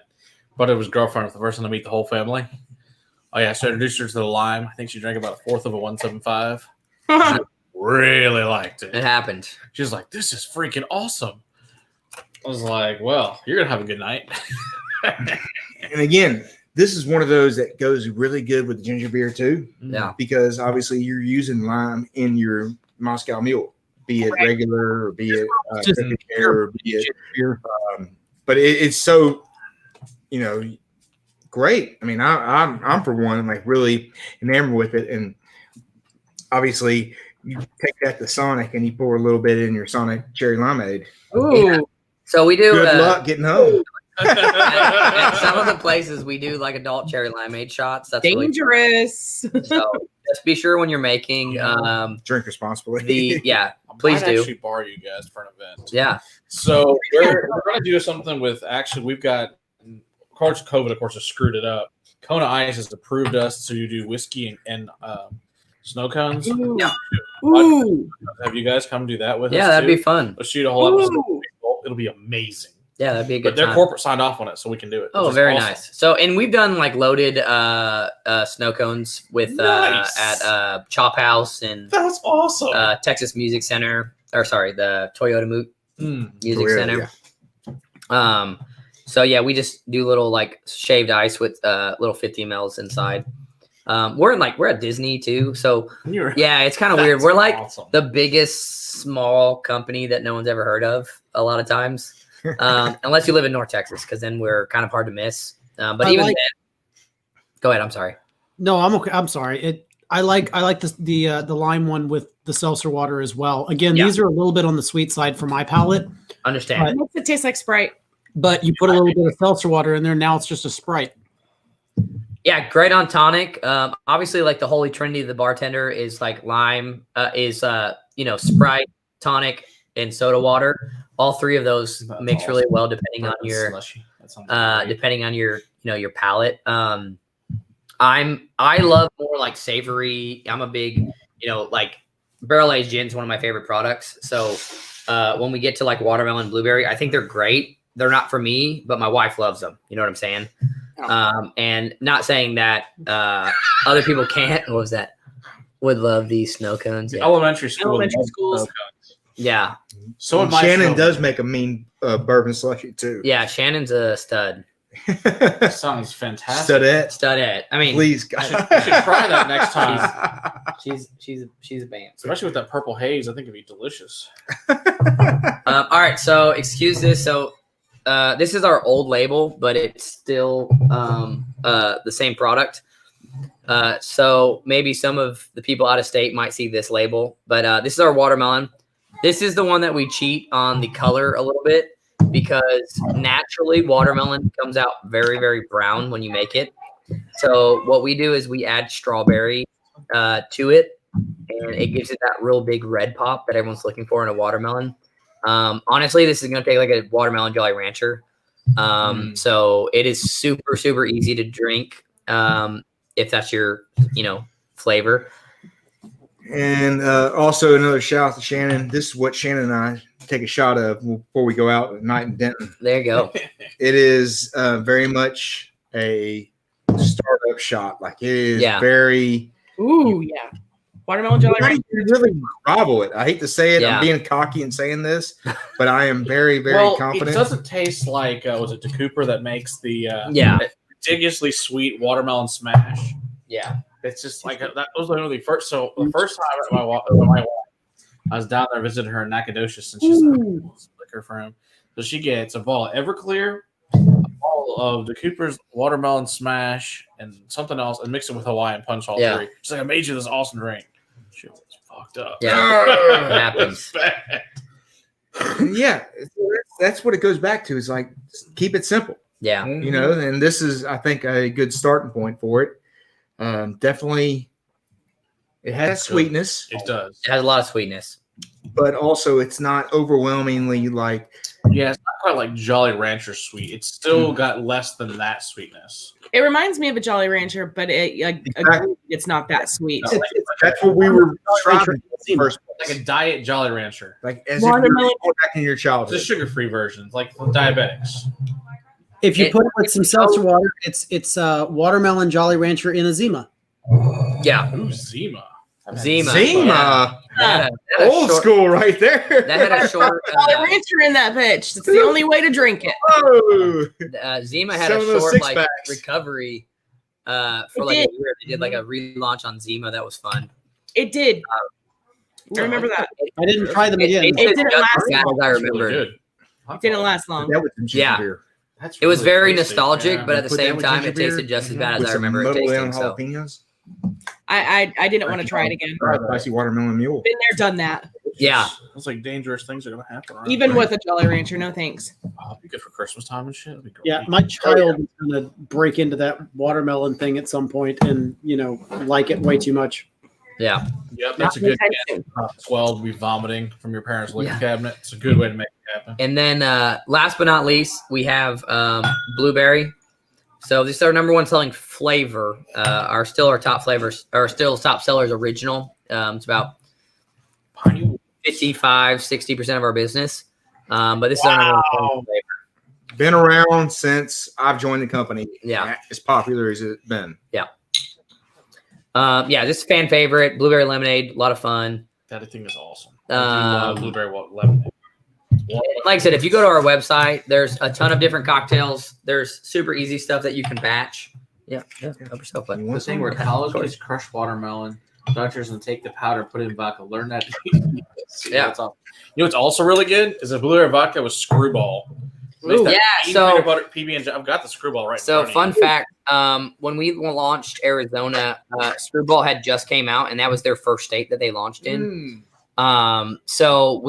but it was girlfriend was the first time to meet the whole family. Oh yeah, so I introduced her to the lime. I think she drank about a fourth of a 175. She really liked it. It happened. She was like, "This is freaking awesome." I was like, "Well, you're gonna have a good night." And again, this is one of those that goes really good with ginger beer too. Yeah, because obviously you're using lime in your Moscow Mule, be it regular or be it beer or be it beer. But it's so great. I mean, I'm for one, like really enamored with it, and obviously you take that to Sonic and you pour a little bit in your Sonic cherry limeade. Ooh. Yeah. So we do. Good luck getting home. At some of the places we do like adult cherry limeade shots. That's dangerous. Really so just be sure when you're making drink responsibly. Please do. Actually, borrow you guys for an event. Yeah. So we're going to do something with. Actually, we've got. Of course, COVID, of course, has screwed it up. Kona Ice has approved us to do whiskey and snow cones. Ooh. Yeah. Ooh. Have you guys come do that with us? Yeah, that'd be fun. Let's shoot a whole episode. It'll be amazing. Yeah, that'd be a good But their time. corporate signed off on it, so we can do it. Oh, which is very awesome. nice. So, and we've done like loaded snow cones with Nice. at Chop House and That's awesome. Texas Music Center, or sorry, the Toyota Music Toyota, Center. yeah. So yeah, we just do little like shaved ice with little 50 mLs inside. We're at Disney too, so yeah, it's kind of weird. We're like awesome. the biggest small company that no one's ever heard of a lot of times, unless you live in North Texas, because then we're kind of hard to miss. But even then, go ahead. I'm sorry. No, I'm okay. I'm sorry. I like the lime one with the seltzer water as well. Again, Yeah. these are a little bit on the sweet side for my palate, Understand. It makes it taste like Sprite. but you put a little bit of seltzer water in there. Now it's just a Sprite. Yeah, great on tonic. Obviously, like the holy trinity of the bartender is like lime, Sprite, tonic, and soda water. All three of those That's mix really awesome. well depending on your your palate. I love more like savory. I'm a big, like barrel aged gin is one of my favorite products. So when we get to like watermelon, blueberry, I think they're great. They're not for me, but my wife loves them. You know what I'm saying? And not saying that other people can't. What was that? Would love these snow cones. Yeah. Elementary school. Elementary schools. Yeah. So And Shannon does make a mean bourbon slushy too. Yeah. Shannon's a stud. That sounds fantastic. Studette. I mean, Please, I guys. should try that next time. she's a band. Especially with that purple haze, I think it'd be delicious. All right. So excuse this. So this is our old label, but it's still the same product. So maybe some of the people out of state might see this label, but this is our watermelon. This is the one that we cheat on the color a little bit because naturally watermelon comes out very, very brown when you make it. So what we do is we add strawberry to it, and it gives it that real big red pop that everyone's looking for in a watermelon. Honestly, this is going to take like a watermelon Jolly Rancher. So it is super, super easy to drink if that's your, flavor. And also another shout out to Shannon. This is what Shannon and I take a shot of before we go out at night in Denton. There you go. It is very much a startup shot. Like it is very. Ooh, yeah. Watermelon Jolly Rancher. You really rival it. I hate to say it. Yeah. I'm being cocky and saying this, but I am very, very confident. It doesn't taste like was it DeCooper that makes the ridiculously sweet watermelon smash? Yeah. It's just like that was literally first. So the first time I met my wife, I was down there visiting her in Nacogdoches, and she's like, liquor for him. So she gets a ball of Everclear, a ball of the Cooper's watermelon smash, and something else, and mix it with Hawaiian punch all three. She's like, I made you this awesome drink. She was fucked up. Yeah, it happens. Yeah, that's what it goes back to. Is like keep it simple. Yeah, and this is, I think, a good starting point for it. Definitely, it has sweetness. It does. It has a lot of sweetness, but also it's not overwhelmingly like. Yeah, it's not quite like Jolly Rancher sweet. It's still got less than that sweetness. It reminds me of a Jolly Rancher, but it's not that sweet. That's what we were trying to do first. Like a diet Jolly Rancher. Like as if you're going back in your childhood. It's a sugar-free version, like for diabetics. If you put it with some seltzer water, it's watermelon Jolly Rancher in a Zima. Yeah. Ooh, Zima. Zima. Yeah. Old school right there. That had a short Jolly Rancher in that bitch. It's the only way to drink it. Oh. Zima had Some a of those short six-packs. recovery for like a year. They did like a relaunch on Zima. That was fun. It did. I remember that. I didn't try them again. It didn't last as long. I Really remember. good. It didn't last long. That was some ginger Yeah. beer. That's It was really very tasty. nostalgic, Yeah. but at the Put that same with time, ginger it tasted beer just as bad with as I some remember it muddled tasting. down So jalapenos. I didn't want to try it again. Spicy watermelon mule. Been there, done that. yeah, It's like dangerous things are gonna happen. Around Even here. with a Jolly Rancher, no thanks. Oh, it'd be good for Christmas time and shit. It'd be great. Yeah, my child is going to break into that watermelon thing at some point and, like it way too much. yeah. Yep, that's a good chance. 12 to be vomiting from your parents' liquor cabinet. It's a good way to make it happen. And then last but not least, we have blueberry. So this is our number one selling flavor. Our top flavors are still top sellers original. It's about 55, 60% of our business. But this is our number one selling flavor. Been around since I've joined the company. Yeah. As popular as it's been. Yeah. Just fan favorite. Blueberry lemonade, a lot of fun. That thing is awesome. I do love blueberry lemonade. Like I said, if you go to our website, there's a ton of different cocktails. There's super easy stuff that you can batch. Yeah. Help yourself. But The thing where college kids crush watermelon, doctors and take the powder, put it in vodka. Learn that. Yeah. That's all. You know what's also really good is a blueberry vodka with Screwball. Ooh, yeah. So butter, PB and I've got the Screwball right. So fun fact: when we launched Arizona, Screwball had just came out, and that was their first state that they launched in. So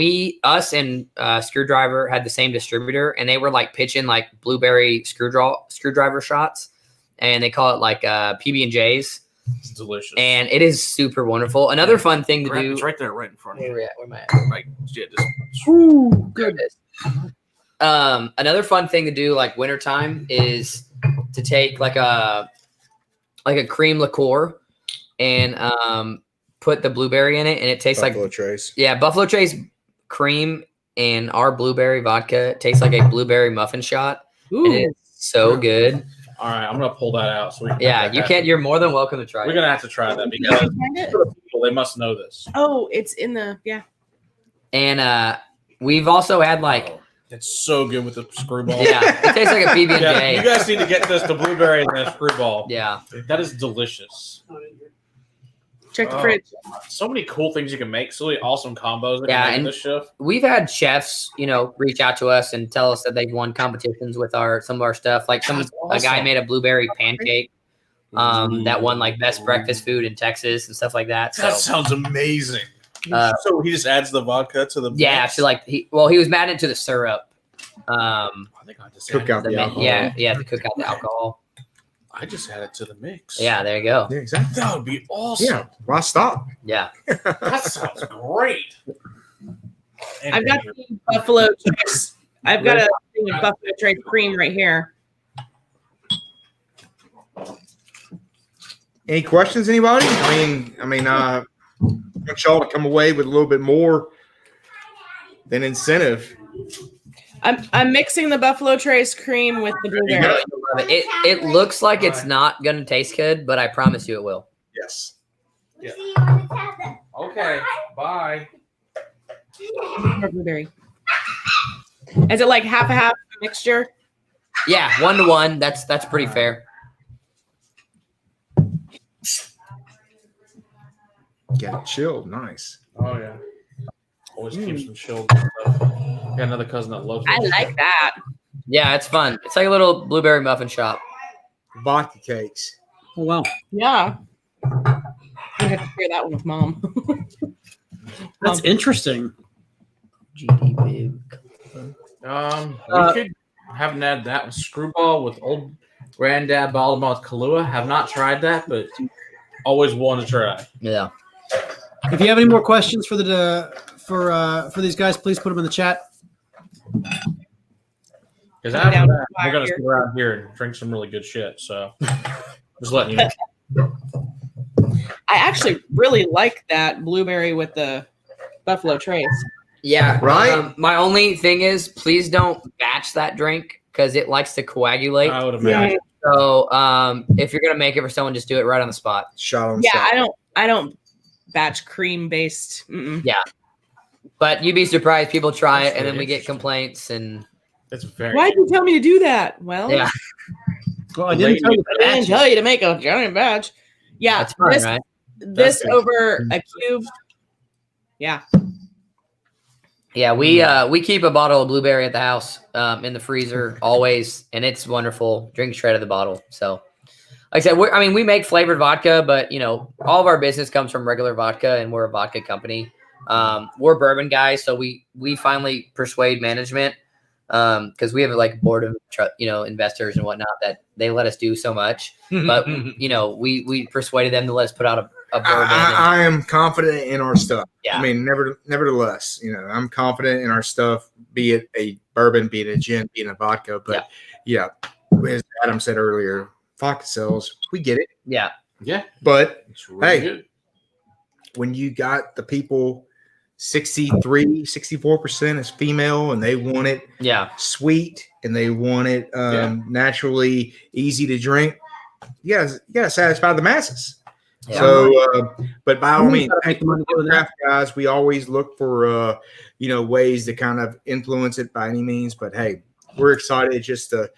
us and Screwdriver had the same distributor, and they were like pitching like blueberry screwdriver shots, and they call it like PB and J's. It's delicious, and it is super wonderful. Another fun thing to do. It's right there, right in front of you. Where am I at? Right, yeah, just. Ooh, good. Another fun thing to do like wintertime is to take like a cream liqueur and put the blueberry in it, and it tastes Buffalo like Trace. Yeah, Buffalo Trace cream and our blueberry vodka tastes like a blueberry muffin shot. Ooh. And it's so good. All right, I'm gonna pull that out. So we can You can't. You're more than welcome to try. We're gonna have to try that because for the people, they must know this. Oh, it's in the And we've also had like. It's so good with the Screwball. Yeah, it tastes like a PB&J. Yeah, you guys need to get this, the blueberry and the Screwball. Yeah. That is delicious. check the fridge. So many cool things you can make. So many awesome combos that Yeah, you make in and this shift. we've had chefs, reach out to us and tell us that they've won competitions with some of our stuff. Like That's a guy awesome. made a blueberry pancake that won like best breakfast food in Texas and stuff like that. That So sounds amazing. So he just adds the vodka to the mix? so like he was mad into the syrup. I think I just Cook out the alcohol. To cook out the alcohol. I just add it to the mix. Yeah, there you go. Yeah, exactly. That would be awesome. Yeah. Why stop? Yeah. That sounds great. I've got the Buffalo Trace. I've got a thing of Buffalo Trace cream right here. Any questions, anybody? I want y'all to come away with a little bit more than incentive. I'm mixing the Buffalo Trace cream with the blueberry. It looks like it's not gonna taste good, but I promise you it will. Yes. Okay, bye. More blueberry. Is it like half a half mixture? Yeah, 1-to-1. That's pretty fair. Get it chilled. Nice. Oh, yeah. Always keeps them chilled. Got another cousin that loves it. I like that. Yeah, it's fun. It's like a little blueberry muffin shop. Vodka cakes. Oh, wow. Yeah. I have to share that one with mom. That's interesting. GD big. We could haven't had that with Screwball with old granddad Baltimore with Kahlua. Have not tried that, but always wanted to try. Yeah. If you have any more questions for for these guys, please put them in the chat. Because after that, we're gonna sit around here and drink some really good shit. So just letting you know. I actually really like that blueberry with the Buffalo Trace. Yeah. Right? My only thing is, please don't batch that drink because it likes to coagulate. I would imagine. So if you're gonna make it for someone, just do it right on the spot. Shot on Yeah, shot. I don't batch cream based. Yeah. But you'd be surprised. People try it, and then we get complaints. And It's very. Why did you tell me to do that? Well, yeah, Well, I didn't tell you I didn't tell you to make a giant batch. Yeah, that's fun, right? this That's good. over a cube. Yeah. Yeah, we keep a bottle of blueberry at the house in the freezer always, and it's wonderful. Drink straight out of the bottle. So, like I said, we make flavored vodka, but all of our business comes from regular vodka, and we're a vodka company. We're bourbon guys, so we finally persuade management because we have like a board of investors and whatnot that they let us do so much. But we persuaded them to let us put out a bourbon. I am confident in our stuff. Yeah. Nevertheless, I'm confident in our stuff, be it a bourbon, be it a gin, be it a vodka. But yeah, as Adam said earlier, vodka sells. We get it. Yeah. Yeah, But it's really Hey. good. when you got the people 64% is female, and they want it sweet, and they want it naturally easy to drink. You gotta satisfy the masses. Yeah. So, but by all means, craft guys, we always look for ways to kind of influence it by any means. But hey, we're excited just to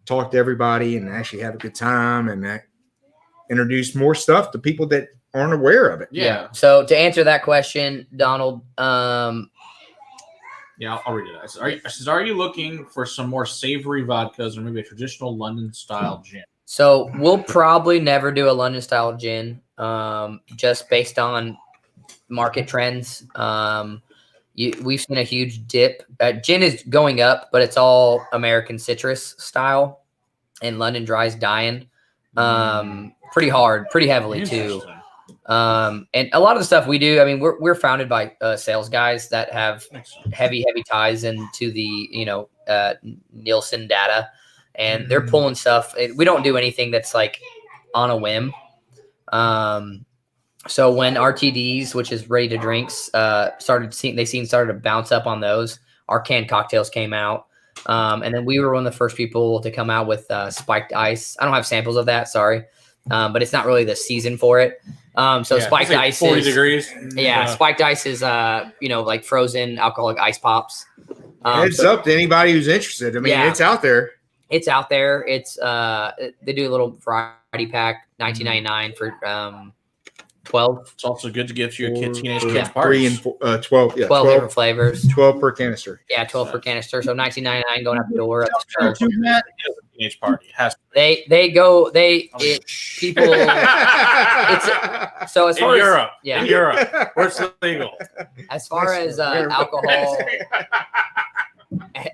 talk to everybody and actually have a good time and introduce more stuff to people that aren't aware of it. Yeah. So to answer that question, Donald, I'll read it. Are you looking for some more savory vodkas or maybe a traditional London style gin? So we'll probably never do a London style gin, just based on market trends. We've seen a huge dip. Gin is going up, but it's all American citrus style, and London dry's dying pretty hard, pretty heavily too. And a lot of the stuff we do, I mean, we're founded by sales guys that have heavy ties into the Nielsen data. And they're pulling stuff. We don't do anything that's like on a whim. So when RTDs, which is ready to drinks, started to bounce up on those, our canned cocktails came out. And then we were one of the first people to come out with spiked ice. I don't have samples of that, sorry. But it's not really the season for it. Spiked ice 40 degrees. Yeah, spiked ice is like frozen alcoholic ice pops. It's up to anybody who's interested. I mean, it's out there. It's out there. It's they do a little variety pack, $19.99 for 12. It's also good to give to your teenage kids 3 and 12. Yeah, 12 different flavors. 12 per canister. Yeah, 12 per canister. So $19.99 going out the door. Teenage party has. People. So as far Europe, in Europe, where it's legal. As far as alcohol.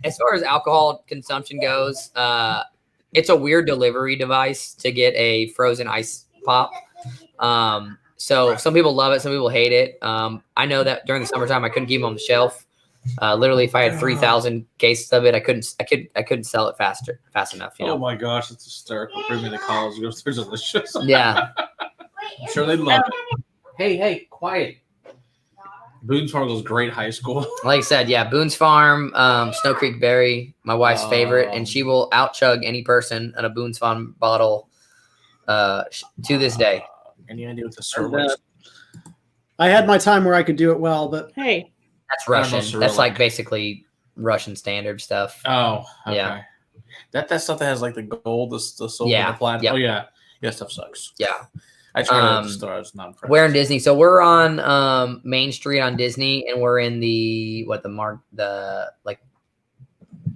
As far as alcohol consumption goes, it's a weird delivery device to get a frozen ice pop. So some people love it, some people hate it. I know that during the summertime, I couldn't keep them on the shelf. Literally, if I had 3,000 cases of it, I couldn't sell it fast enough. Oh my gosh, it's hysterical. Bring me the college. They're delicious. Yeah, I'm sure they love it. Hey, quiet. Boone's Farm was great high school. Like I said, yeah, Boone's Farm, Snow Creek Berry, my wife's favorite, and she will out-chug any person in a Boone's Farm bottle to this day. Any idea what the service? I had my time where I could do it well, but hey, that's Russian. That's like basically Russian standard stuff. Oh, okay. Yeah. That stuff that has like the gold, the silver, the platinum. Yep. Oh yeah, that stuff sucks. Yeah. I tried to store. I was not impressed. We're in Disney, so we're on Main Street on Disney, and we're in they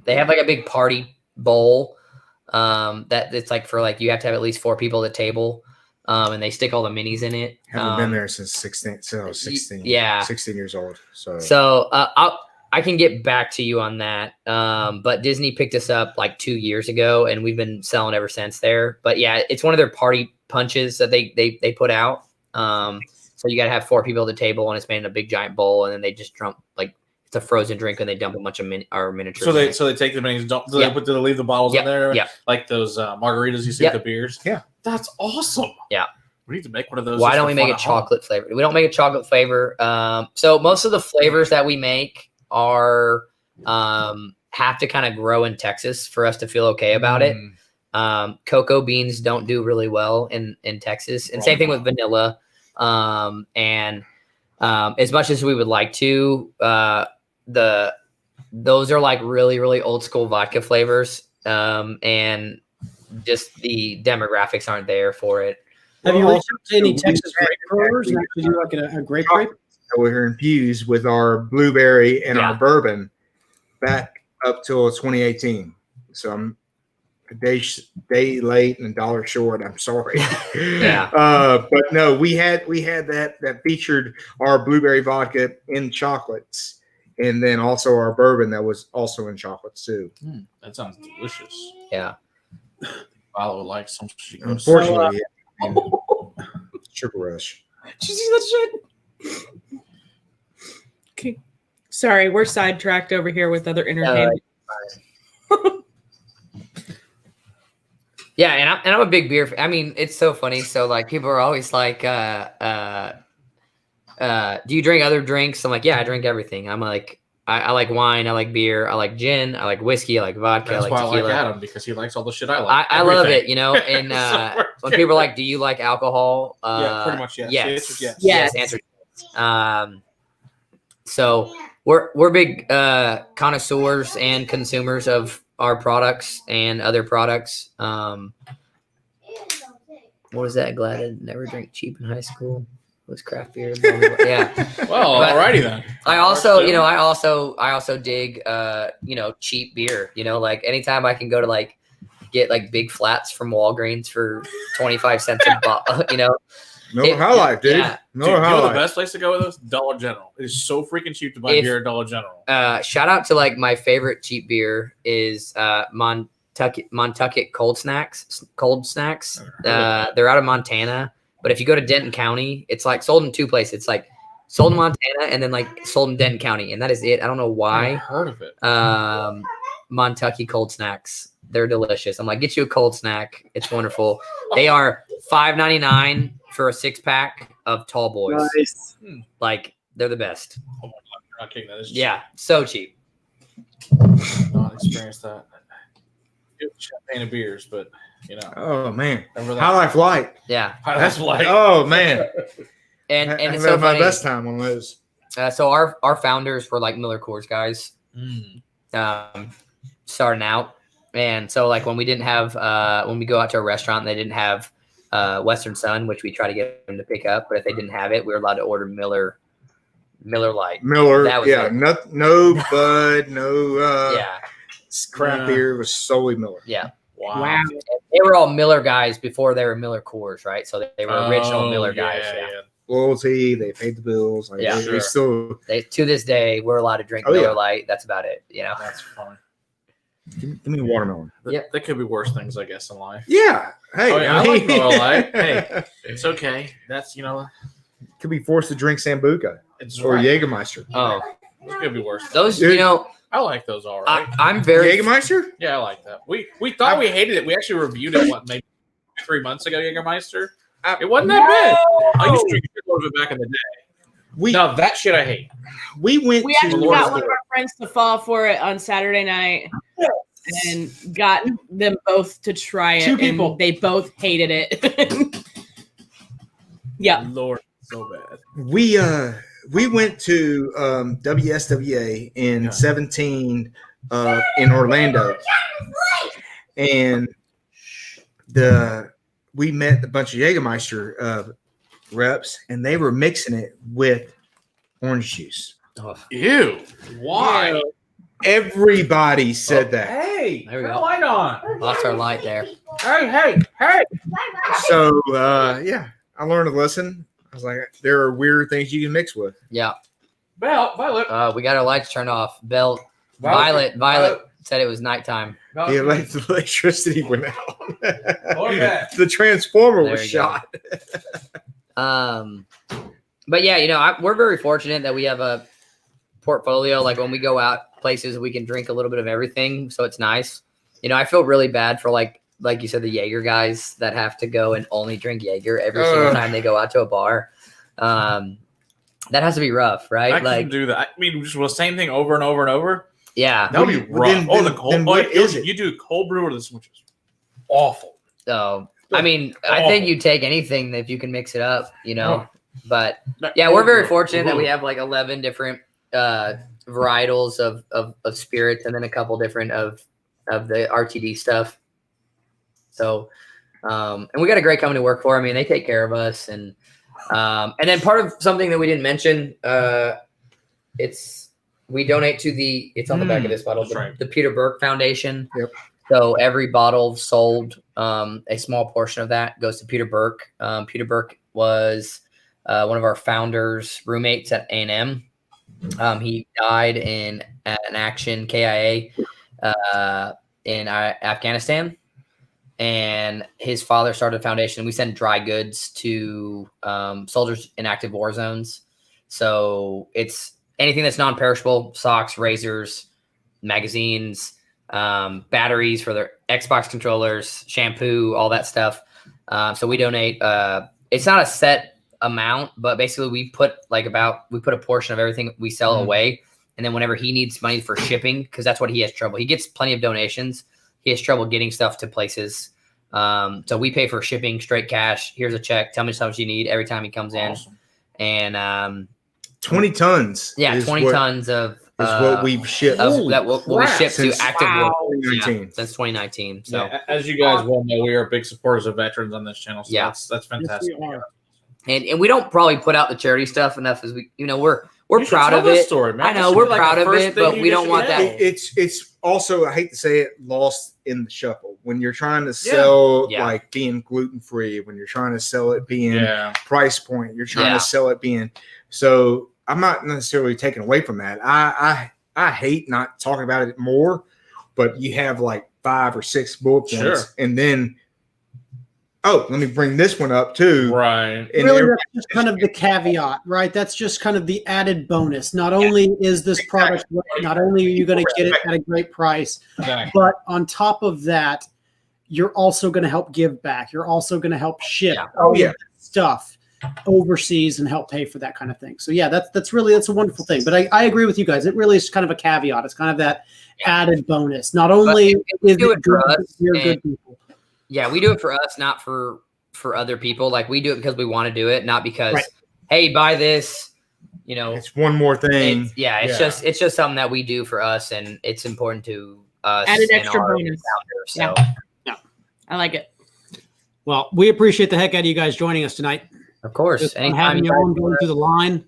have like a big party bowl that it's like for like you have to have at least 4 people at the table, and they stick all the minis in it. Haven't been there since 16. So I was 16. Yeah, 16 years old. So I can get back to you on that. But Disney picked us up like 2 years ago, and we've been selling ever since there. But yeah, it's one of their party punches that they put out. So you got to have 4 people at the table, and it's made in a big giant bowl, and then they just dump like it's a frozen drink, and they dump a bunch of miniatures. So they take the minis, do they leave the bottles in there? Yeah, like those margaritas you see at the beers. Yeah, that's awesome. Yeah, we need to make one of those. Why don't we make a chocolate flavor? We don't make a chocolate flavor. So most of the flavors that we make are have to kind of grow in Texas for us to feel okay about it. Cocoa beans don't do really well in Texas, and same thing with vanilla. And as much as we would like to, those are like really, really old school vodka flavors. And just the demographics aren't there for it. Have you reached out to any Texas grape growers and actually do like a grape? We're infused with our blueberry and our bourbon back up till 2018. So I'm a day late and $1 short. I'm sorry. But no, we had that featured our blueberry vodka in chocolates, and then also our bourbon that was also in chocolates too. That sounds delicious. Yeah. I would like some. Unfortunately, Sugar Rush. Did you see that shit? Okay. Sorry, we're sidetracked over here with other entertainment. Yeah, and I'm a big beer fan. I mean, it's so funny. So like people are always like, do you drink other drinks? I'm like, yeah, I drink everything. I'm like, I like wine, I like beer, I like gin, I like whiskey, I like vodka, That's I like why tequila. I like Adam, because he likes all the shit I like. I love it, you know. And when people are like, "Do you like alcohol?" Yeah, pretty much yes. Yes. The answer's yes. Yes. Answer yes. So we're big connoisseurs and consumers of our products and other products. What was that? Glad I didn't never drink cheap in high school. It was craft beer. Yeah. Well, But alrighty then. I also, you know, I also dig, you know, cheap beer. You know, like anytime I can go to like get like big flats from Walgreens for 25 cents a bottle, you know. Miller High Life, dude. Yeah. Miller Dude, High you know the Life. best place to go with this? Dollar General. It is so freaking cheap to buy If- beer at Dollar General. Shout out to like my favorite cheap beer is Montucket Cold Snacks. They're out of Montana, but if you go to Denton County, it's like sold in two places. It's like sold in Montana and then like sold in Denton County, and that is it. I don't know I've why. heard of it. Montucky Cold Snacks. They're delicious. I'm like, get you a cold snack. It's wonderful. They are $5.99 for a 6-pack of Tall Boys. Nice. Like they're the best. Oh my God, you're not kidding. That is Yeah, so cheap. not experienced that. Good champagne and beers, but you know, Oh man, remember that? High Life Light. Yeah, That's like Oh man, and I it's had so my funny. best time on those. So our founders were like Miller Coors guys, starting out, and so like when we didn't have when we go out to a restaurant, and they didn't have Western Son, which we try to get them to pick up, but if they didn't have it, we were allowed to order Miller Light. Miller, That was yeah, it. no Bud, no Yeah, crap Yeah. beer. It was solely Miller. yeah. wow. They were all Miller guys before they were Miller Coors, right? So they were original Miller guys. Yeah. Loyalty, they paid the bills. Like, Yeah. they Sure. still They to this day we're allowed to drink Oh, Miller yeah. Light. That's about it. You know. That's funny. give me watermelon. Yep. There could be worse things, I guess, in life. Yeah. Hey, Oh, yeah, I like Miller Lite. Hey. It's okay. That's could be forced to drink Sambuca it's or right. Jägermeister. Oh, It could be worse. those Dude. you know. I like those all right. I'm very Jägermeister? Yeah, I like that. We thought we hated it. We actually reviewed it maybe 3 months ago, Jägermeister. It wasn't that bad. I used to drink a little bit back in the day. We No, that shit I hate. we went We to actually Lord got is one of our friends to fall for it on Saturday night and got them both to try it. Two people. And they both hated it. Yeah. Lord, so bad. we went to WSWA in Yeah. 17 in Orlando, and we met a bunch of Jägermeister reps, and they were mixing it with orange juice. Ew. Why? Everybody said that. Hey, There we turn go. the light on. lost our light there. Hey. So yeah, I learned a lesson. I was like, there are weird things you can mix with. Yeah. Violet. We got our lights turned off. Violet said it was nighttime. The electricity went out. Okay. The transformer There was you go. shot. But yeah, you know, we're very fortunate that we have a portfolio. Like when we go out places, we can drink a little bit of everything. So it's nice. You know, I feel really bad for like you said, the Jaeger guys that have to go and only drink Jaeger every single time they go out to a bar. That has to be rough, right? I like, couldn't do that. I mean, just the same thing over and over and over. yeah. That would be Well, rough. then- The cold. then what is it? You do cold brew or this, which is awful. So, I mean, I think you take anything if you can mix it up, you know. But That yeah, we're cold very brew. fortunate that we have like 11 different varietals of spirits, and then a couple different of the RTD stuff. So, and we got a great company to work for. I mean, they take care of us, and then part of something that we didn't mention, we donate to it's on the back of this bottle, that's right. the Peter Burke Foundation. Yep. So every bottle sold, a small portion of that goes to Peter Burke. Peter Burke was one of our founders' roommates at A&M. He died in an action KIA in Afghanistan, and his father started a foundation. We send dry goods to soldiers in active war zones. So it's anything that's non-perishable: socks, razors, magazines, batteries for their Xbox controllers, shampoo, all that stuff. So we donate. It's not a set amount, but basically we put a portion of everything we sell away. And then whenever he needs money for shipping, because that's what he has trouble. He gets plenty of donations. He has trouble getting stuff to places. So we pay for shipping straight cash. Here's a check. Tell me how much you need every time he comes in. And 20 tons. Yeah, 20 tons of what we've shipped. What we shipped to active work 2019. since 2019. So as you guys well know, we are big supporters of veterans on this channel. So that's fantastic. Yes, and we don't probably put out the charity stuff enough as we're proud of it. Story, man. I know we're proud of it, but we don't want that. It's also, I hate to say it, lost in the shuffle when you're trying to sell like being gluten free, when you're trying to sell it being price point, you're trying to sell it being. So I'm not necessarily taking away from that. I hate not talking about it more, but you have like 5 or 6 bullet points, and then let me bring this one up too. Right. And really, that's just kind of the caveat, right? That's just kind of the added bonus. Not only is this product great, not only are you going to get it at a great price, but on top of that, you're also going to help give back. You're also going to help ship stuff overseas and help pay for that kind of thing. So that's a wonderful thing. But I agree with you guys. It really is kind of a caveat. It's kind of that added bonus. Not only is it good, you're good people. Yeah, we do it for us, not for other people. Like we do it because we want to do it, not because hey, buy this. It's one more thing. It's just something that we do for us, and it's important to us. Added extra bonus. So I like it. Well, we appreciate the heck out of you guys joining us tonight. Of course, just having you on going through the line.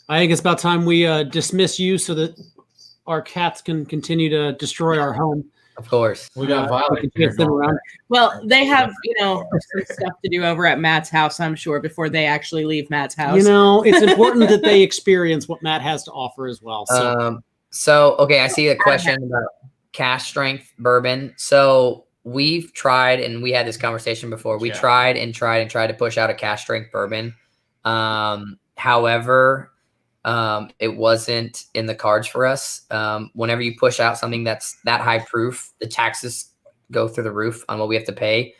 I think it's about time we dismiss you so that our cats can continue to destroy our home. Of course. We got Violet. Well, they have, some stuff to do over at Matt's house, I'm sure, before they actually leave Matt's house. It's important that they experience what Matt has to offer as well. So okay, I see a question about cask strength bourbon. So we've tried, and we had this conversation before. We tried to push out a cask strength bourbon. However, it wasn't in the cards for us. Whenever you push out something that's that high proof, the taxes go through the roof on what we have to pay.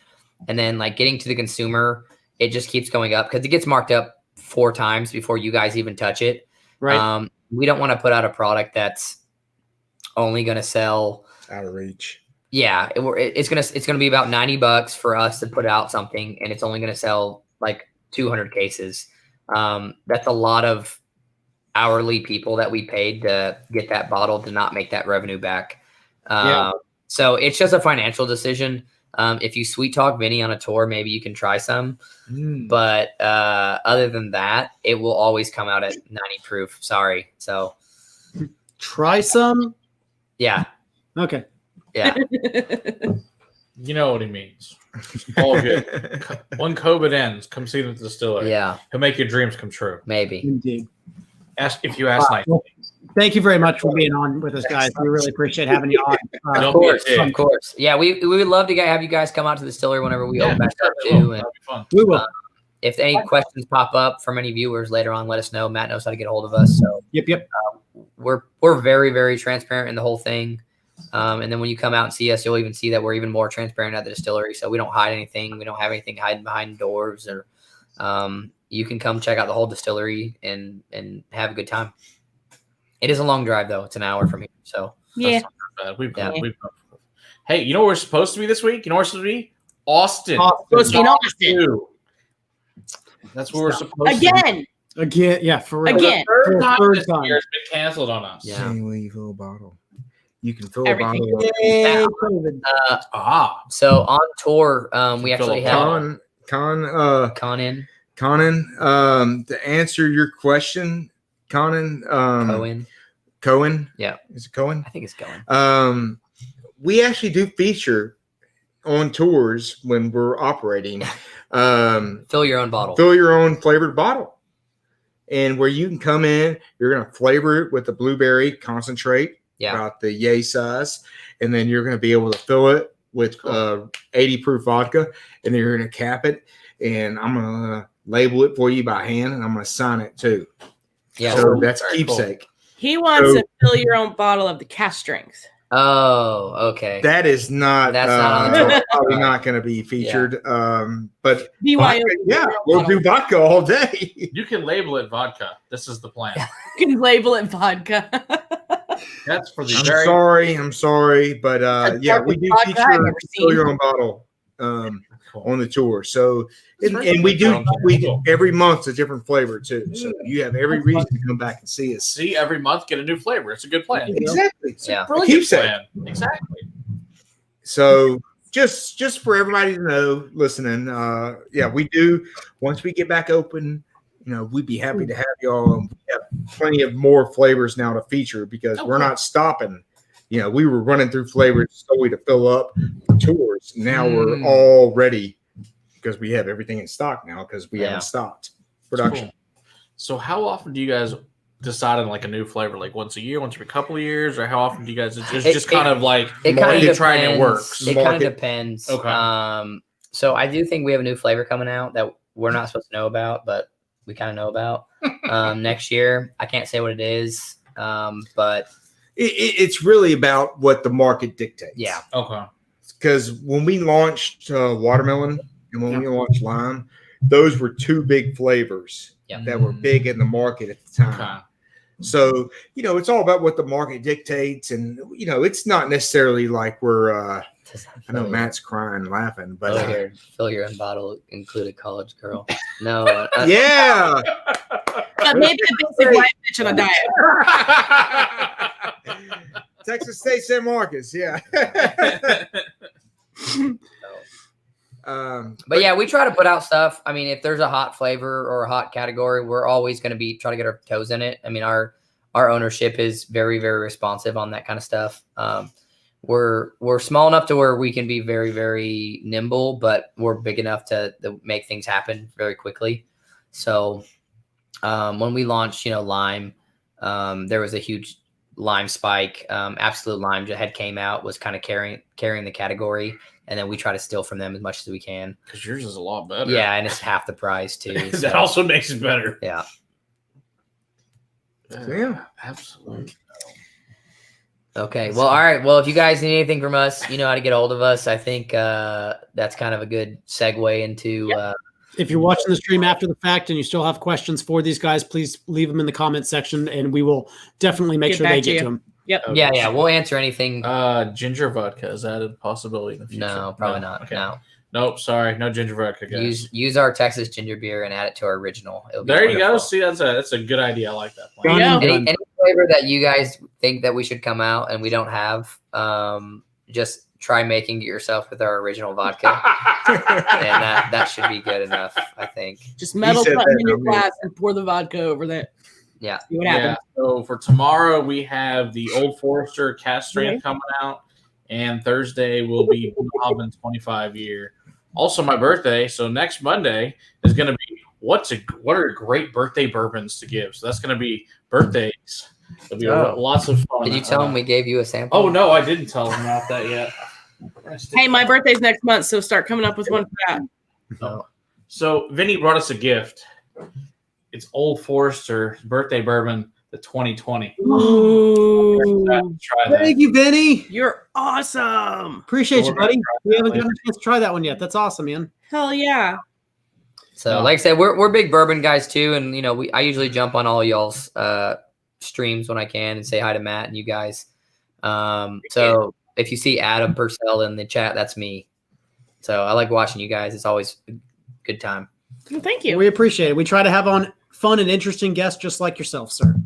And then like getting to the consumer, it just keeps going up because it gets marked up 4 times before you guys even touch it. Right. We don't want to put out a product that's only going to sell out of reach. Yeah. It's going to be about $90 for us to put out something, and it's only going to sell like 200 cases. That's a lot of hourly people that we paid to get that bottle to not make that revenue back. So it's just a financial decision. If you sweet talk Vinny on a tour, maybe you can try some, but other than that, it will always come out at 90 proof. Sorry. So try some. Yeah. Okay. Yeah. You know what he means. All good. When COVID ends, come see the distiller. Yeah. He'll make your dreams come true. Maybe. Indeed. Ask if you ask nice. Well, thank you very much for being on with us, guys. We really appreciate having you on. Of course. Yeah, we would love to have you guys come out to the distillery whenever we open back up too. And we will. If any questions pop up from any viewers later on, let us know. Matt knows how to get a hold of us. So yep. We're very, very transparent in the whole thing. And then when you come out and see us, you'll even see that we're even more transparent at the distillery. So we don't hide anything. We don't have anything hiding behind doors. Or you can come check out the whole distillery and have a good time. It is a long drive though. It's an hour from here. So yeah. Hey, you know where we're supposed to be this week? You know where we're supposed to be? Austin. Austin. That's where we're supposed to be. Again, yeah, for real. Again. Third time this year it's been canceled on us. Yeah. Same way you fill a bottle. You can fill Everything. a bottle. So on tour, we actually have Conan, to answer your question, Conan, Cohen. Yeah. Is it Cohen? I think it's Cohen. We actually do feature on tours when we're operating. Fill your own bottle. Fill your own flavored bottle. And where you can come in, you're going to flavor it with the blueberry concentrate, about the yay size. And then you're going to be able to fill it with 80 proof vodka. And then you're going to cap it. And I'm going to label it for you by hand. And I'm going to sign it too. Yeah. So that's keepsake. He wants to fill your own bottle of the cask strength. Oh, okay. That is not. That's not on the tour. Probably not going to be featured. But BYO. vodka, yeah, we'll do vodka all day. You can label it vodka. This is the plan. You can label it vodka. That's for the I'm sorry, but yeah, we do vodka I've feature never fill seen. your own bottle on the tour. So That's and we do cool. every month's a different flavor too. So you have every reason to come back and see us. See, every month get a new flavor. It's a good plan. Exactly. Yeah. I keep saying. Exactly. So just for everybody to know, listening, yeah, we do. Once we get back open, we'd be happy to have y'all. We have plenty of more flavors now to feature because we're not stopping. We were running through flavors solely to fill up for tours. Now we're all ready because we have everything in stock now because we haven't stopped production. Cool. So how often do you guys decide on like a new flavor? Like once a year, once every couple of years, or how often do you guys? It's just kind of like it kind of trying it works. It kind of depends. Okay. So I do think we have a new flavor coming out that we're not supposed to know about, but we kind of know about next year. I can't say what it is, but it's really about what the market dictates. Yeah. Okay. Because when we launched watermelon and when we launched lime, those were two big flavors that were big in the market at the time. Okay. So, it's all about what the market dictates. And, it's not necessarily like we're, I know Matt's crying, laughing, but. Fill your own bottle, include a college girl. No. Yeah. But maybe a basic white bitch on a diet. Texas State San Marcos. Yeah. But yeah, we try to put out stuff. I mean, if there's a hot flavor or a hot category, we're always going to try to get our toes in it. I mean, our ownership is very, very responsive on that kind of stuff. We're small enough to where we can be very, very nimble, but we're big enough to make things happen very quickly. So when we launched, lime, there was a huge lime spike. Absolute Lime had came out, was kind of carrying the category. And then we try to steal from them as much as we can. Because yours is a lot better. Yeah, and it's half the price too. That also makes it better. Yeah. Yeah, absolutely. Okay. Well, all right. Well, if you guys need anything from us, you know how to get a hold of us. I think that's kind of a good segue into. If you're watching the stream after the fact and you still have questions for these guys, please leave them in the comment section, and we will definitely make sure they get to them. Yep. Okay. Yeah. We'll answer anything. Ginger vodka, is that a possibility in the future? No, probably not. Okay. No. Nope. Sorry, no ginger vodka, guys. Use our Texas ginger beer and add it to our original. There you go. See, that's a good idea. I like that. Any flavor that you guys think that we should come out and we don't have, just try making it yourself with our original vodka, and that should be good enough. I think. Just metal something in your glass and pour the vodka over that. Yeah. See what happens. So for tomorrow, we have the Old Forester cast strength coming out, and Thursday will be Bobbin 25 year. Also, my birthday. So next Monday is going to be what are great birthday bourbons to give. So that's going to be birthdays. It'll be lots of fun. Did you tell them we gave you a sample? Oh no, I didn't tell them about that yet. Hey, my birthday's next month, so start coming up with one for that. So Vinny brought us a gift. It's Old Forester birthday bourbon, the 2020. Ooh. Try that. Thank you, Vinny. You're awesome. Appreciate you, buddy. We haven't gotten a chance to try that one yet. That's awesome, man. Hell yeah. So, like I said, we're big bourbon guys too, and I usually jump on all y'all's streams when I can and say hi to Matt and you guys. So if you see Adam Purcell in the chat, that's me. So I like watching you guys. It's always a good time. Well, thank you. We appreciate it. We try to have on fun and interesting guests just like yourself, sir.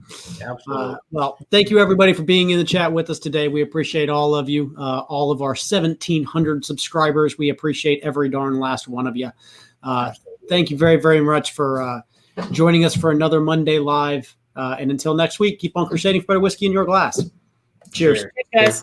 Absolutely. Well, thank you everybody for being in the chat with us today. We appreciate all of you, all of our 1,700 subscribers. We appreciate every darn last one of you. Thank you very, very much for joining us for another Monday Live. And until next week, keep on crusading for better whiskey in your glass. Cheers. Cheers, guys.